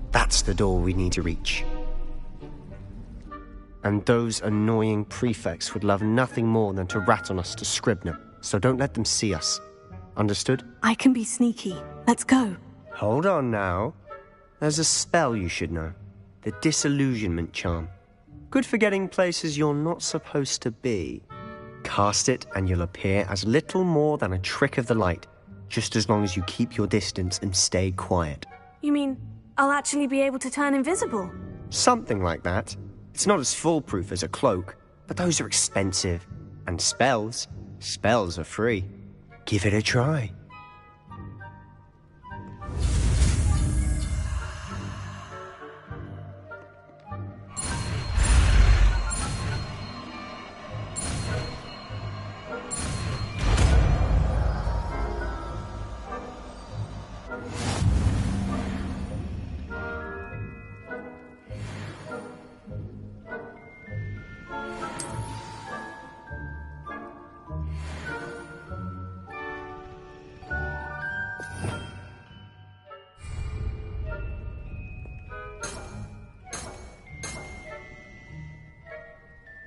That's the door we need to reach. And those annoying prefects would love nothing more than to rat on us to Scribner, so don't let them see us. Understood? I can be sneaky. Let's go. Hold on now. There's a spell you should know. The Disillusionment Charm. Good for getting places you're not supposed to be. Cast it and you'll appear as little more than a trick of the light, just as long as you keep your distance and stay quiet. You mean I'll actually be able to turn invisible? Something like that. It's not as foolproof as a cloak, but those are expensive. And spells are free. Give it a try.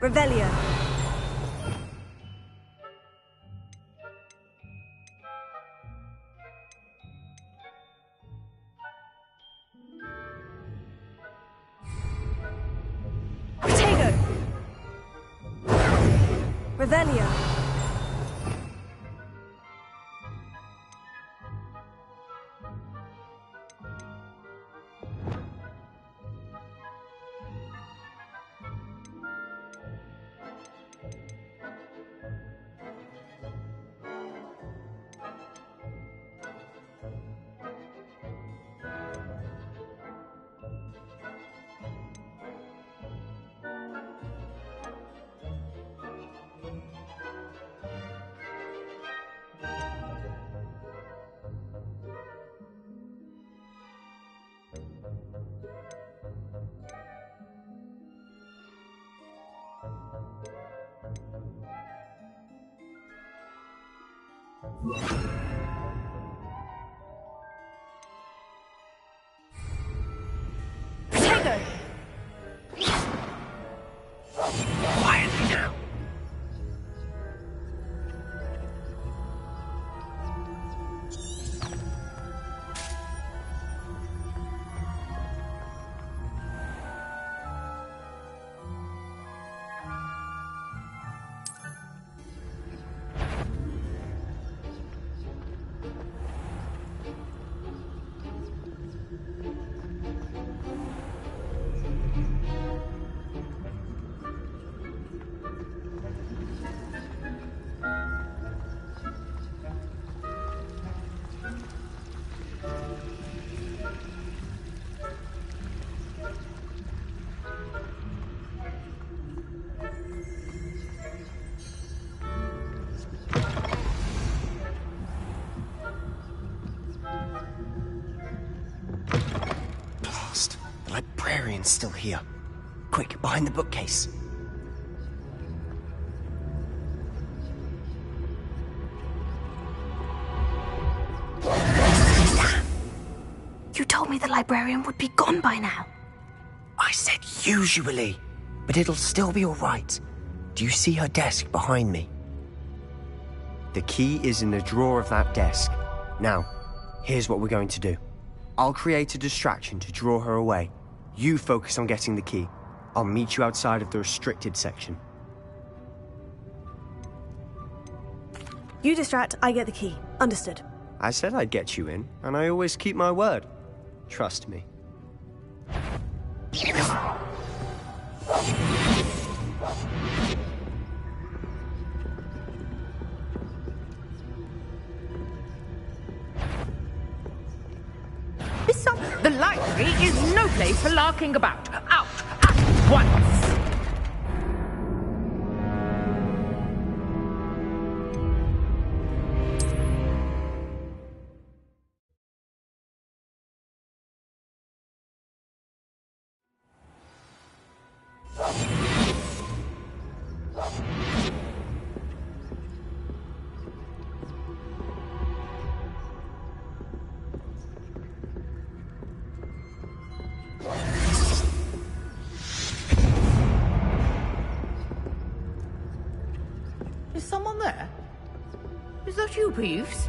Revelio. Protego. Revelio. Protego. Quietly now. The librarian's still here. Quick, behind the bookcase. You told me the librarian would be gone by now. I said usually, but it'll still be all right. Do you see her desk behind me? The key is in the drawer of that desk. Now, here's what we're going to do. I'll create a distraction to draw her away. You focus on getting the key. I'll meet you outside of the restricted section. You distract, I get the key. Understood. I said I'd get you in, and I always keep my word. Trust me. The library is no place for larking about. Out at once! there? Is that you, Peeves?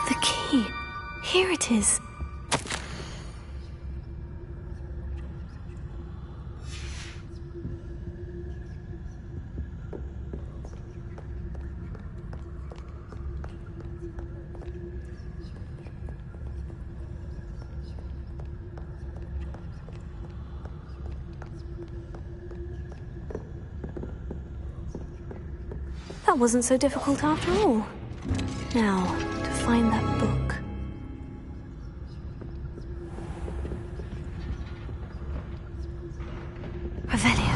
The key. Here it is. That wasn't so difficult after all. Now, to find that book. Revelio.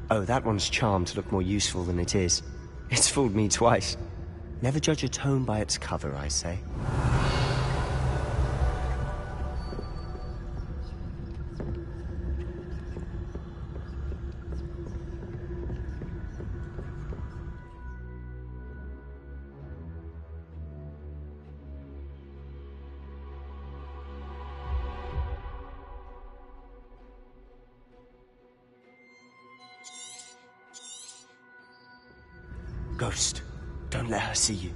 Oh, that one's charmed to look more useful than it is. It's fooled me twice. Never judge a tome by its cover, I say. Ghost, don't let her see you.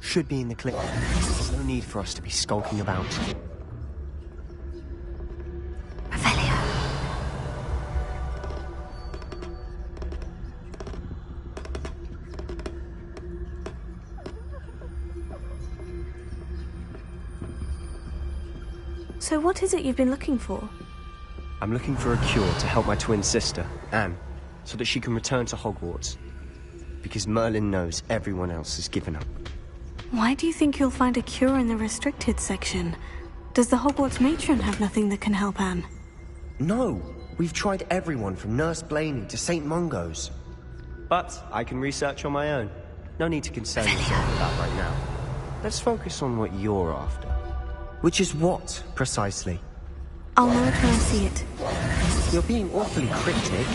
should be in the clip. There's no need for us to be skulking about. So what is it you've been looking for? I'm looking for a cure to help my twin sister, Anne, so that she can return to Hogwarts. Because Merlin knows everyone else has given up. Why do you think you'll find a cure in the restricted section? Does the Hogwarts matron have nothing that can help Anne? No! We've tried everyone from Nurse Blaney to St. Mungo's. But I can research on my own. No need to concern yourself with that right now. Let's focus on what you're after. Which is what, precisely? I'll know it when I see it. You're being awfully cryptic.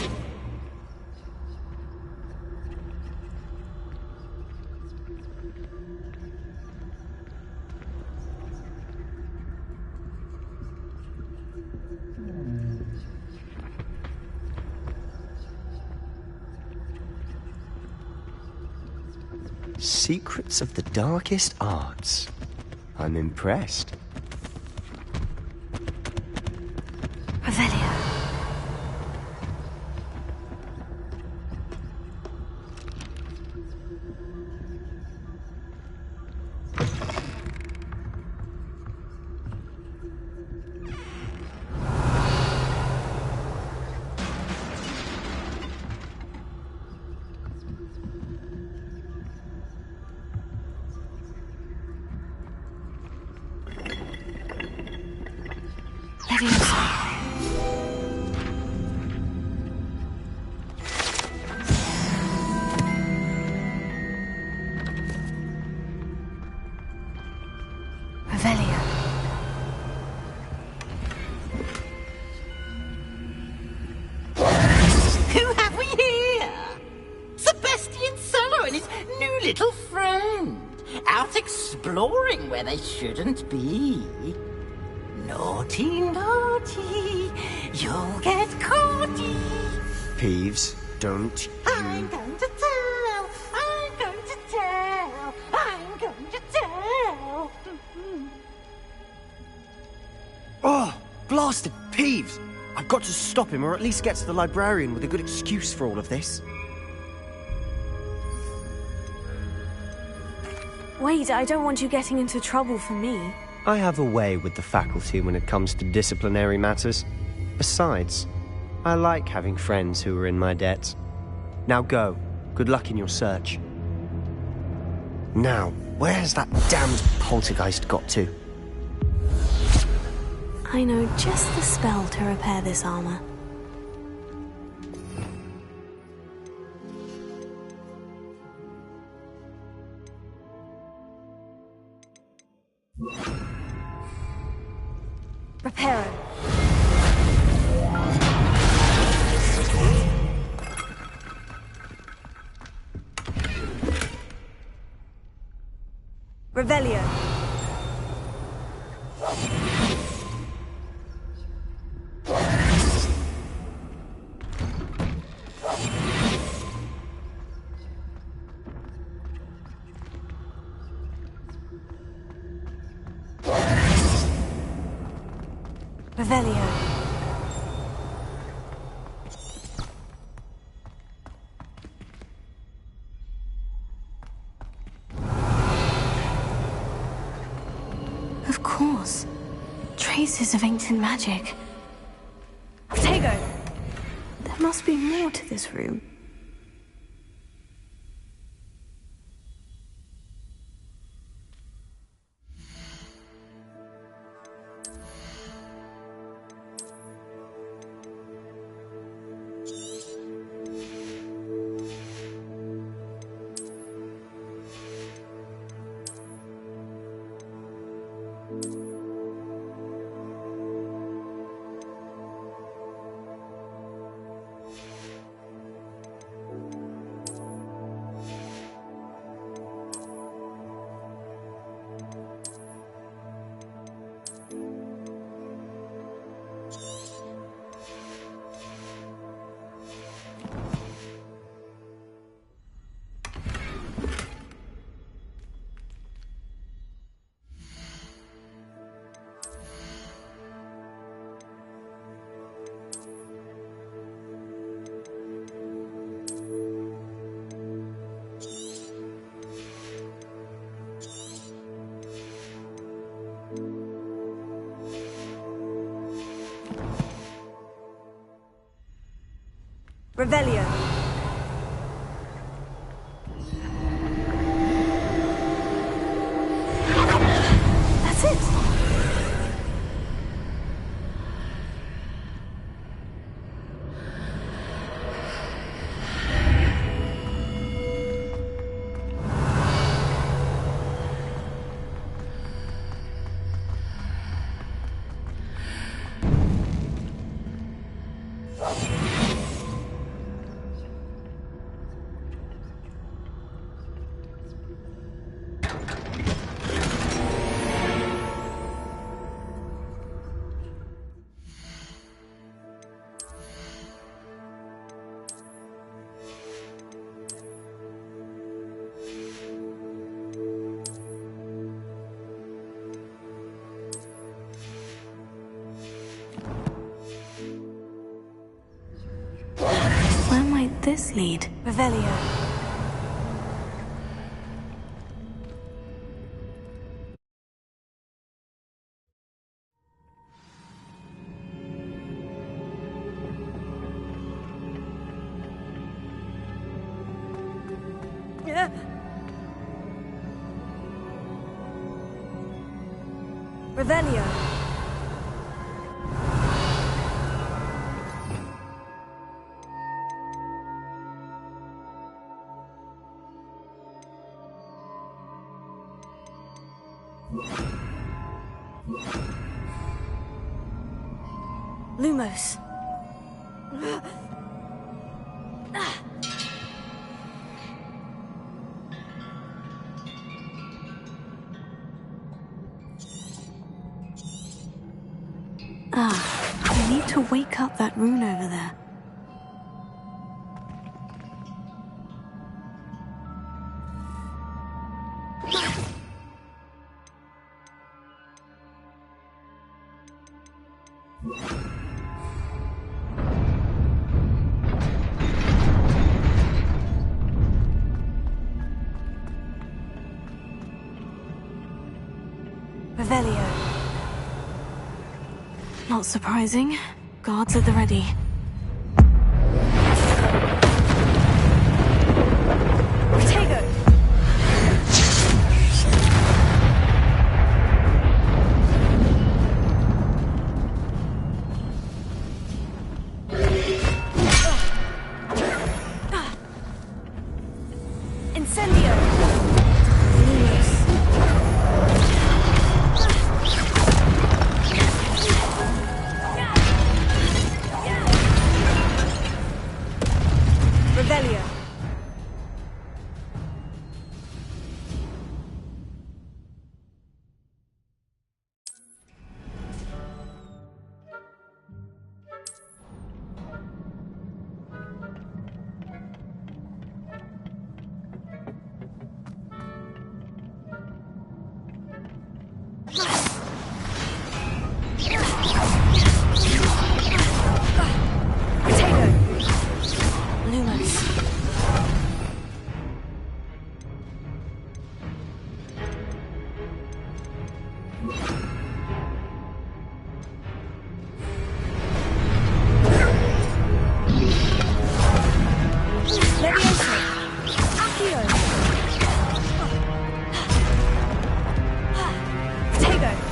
Secrets of the darkest arts. I'm impressed. Revelio. Who have we here? Sebastian Sallow and his new little friend. Out exploring where they shouldn't be. Naughty, naughty, you'll get caughty. Peeves, don't you... I'm going to tell, I'm going to tell, I'm going to tell. Oh, blasted Peeves! I've got to stop him, or at least get to the librarian with a good excuse for all of this. Wait, I don't want you getting into trouble for me. I have a way with the faculty when it comes to disciplinary matters. Besides, I like having friends who are in my debt. Now go. Good luck in your search. Now, where's that damned poltergeist got to? I know just the spell to repair this armor. Reparo. Revelio. Revelio. Of course. Traces of ancient magic. Protego! There must be more to this room. Revelio. That's it! Where might this lead? Revelio. Revelio. Lumos. I need to wake up that rune over there. Revelio. Not surprising. Guards at the ready. Protego. Incendio. Lumos. Revelio. Protego. Lumos. Levioso. Accio. Protego.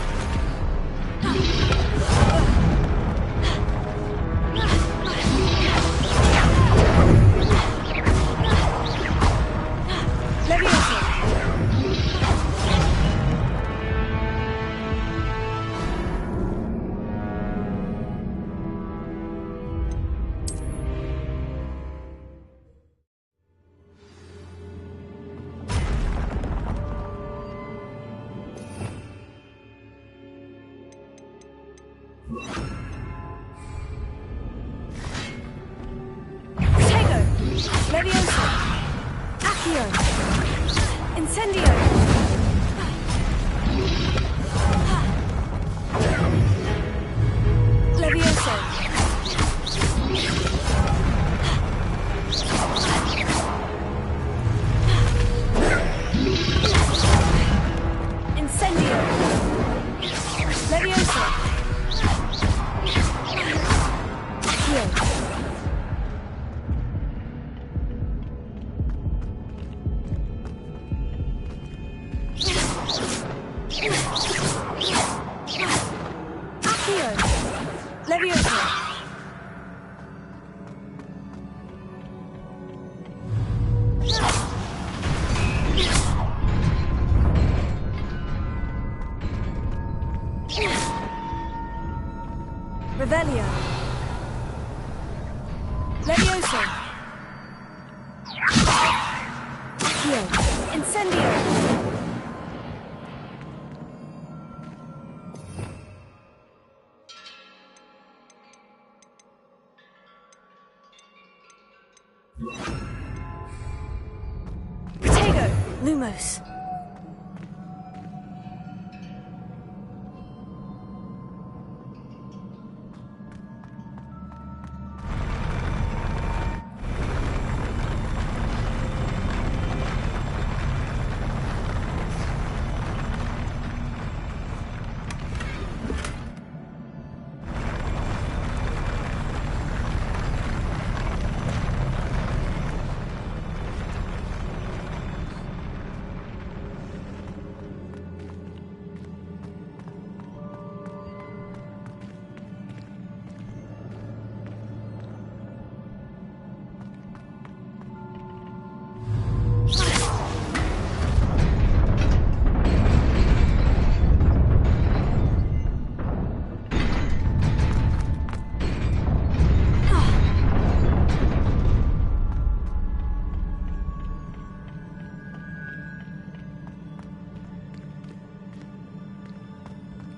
Levioso. Protego. Levioso. Accio. Incendio. Levioso. Incendio. Levioso. Accio. Accio! Incendio! Potato! Lumos!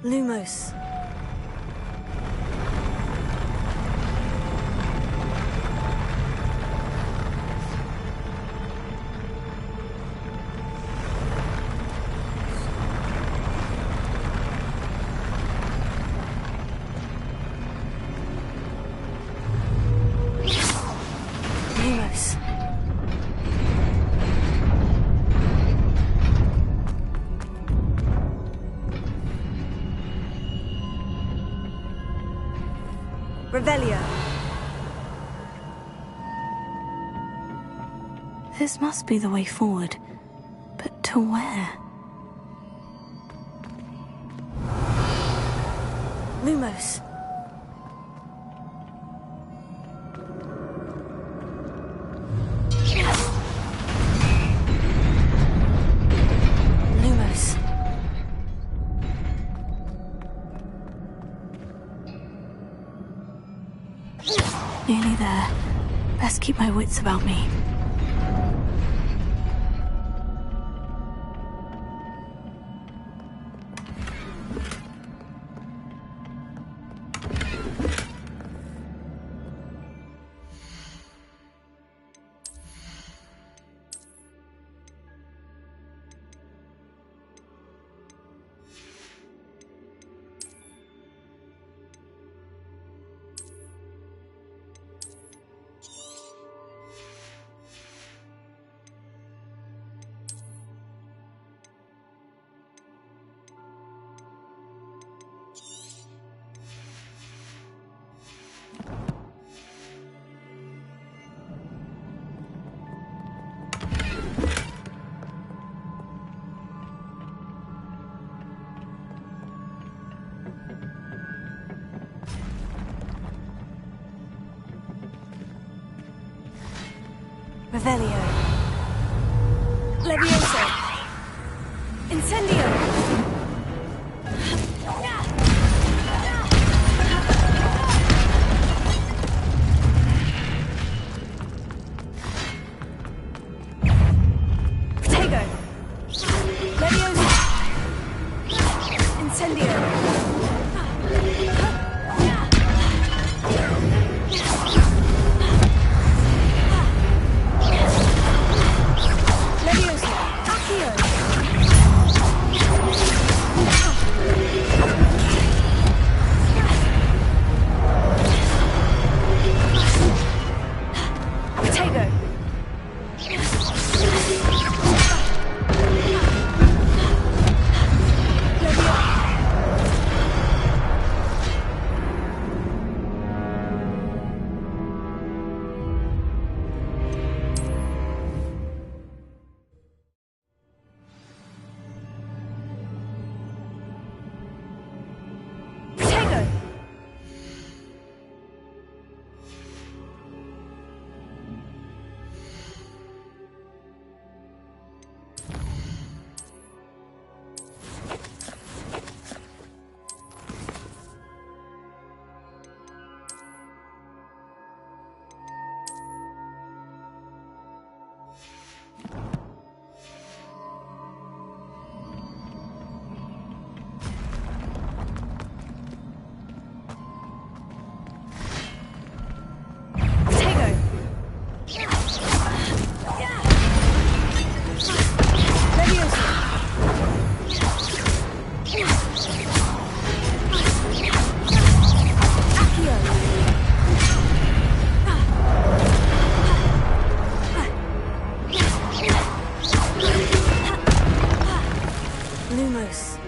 Lumos. Lumos. Revelio. This must be the way forward. But to where? Lumos. Lumos. Nearly there. Best keep my wits about me. Revelio. Levioso. Incendio. Protego. Levioso. Incendio. Levioso. Accio. Lumos.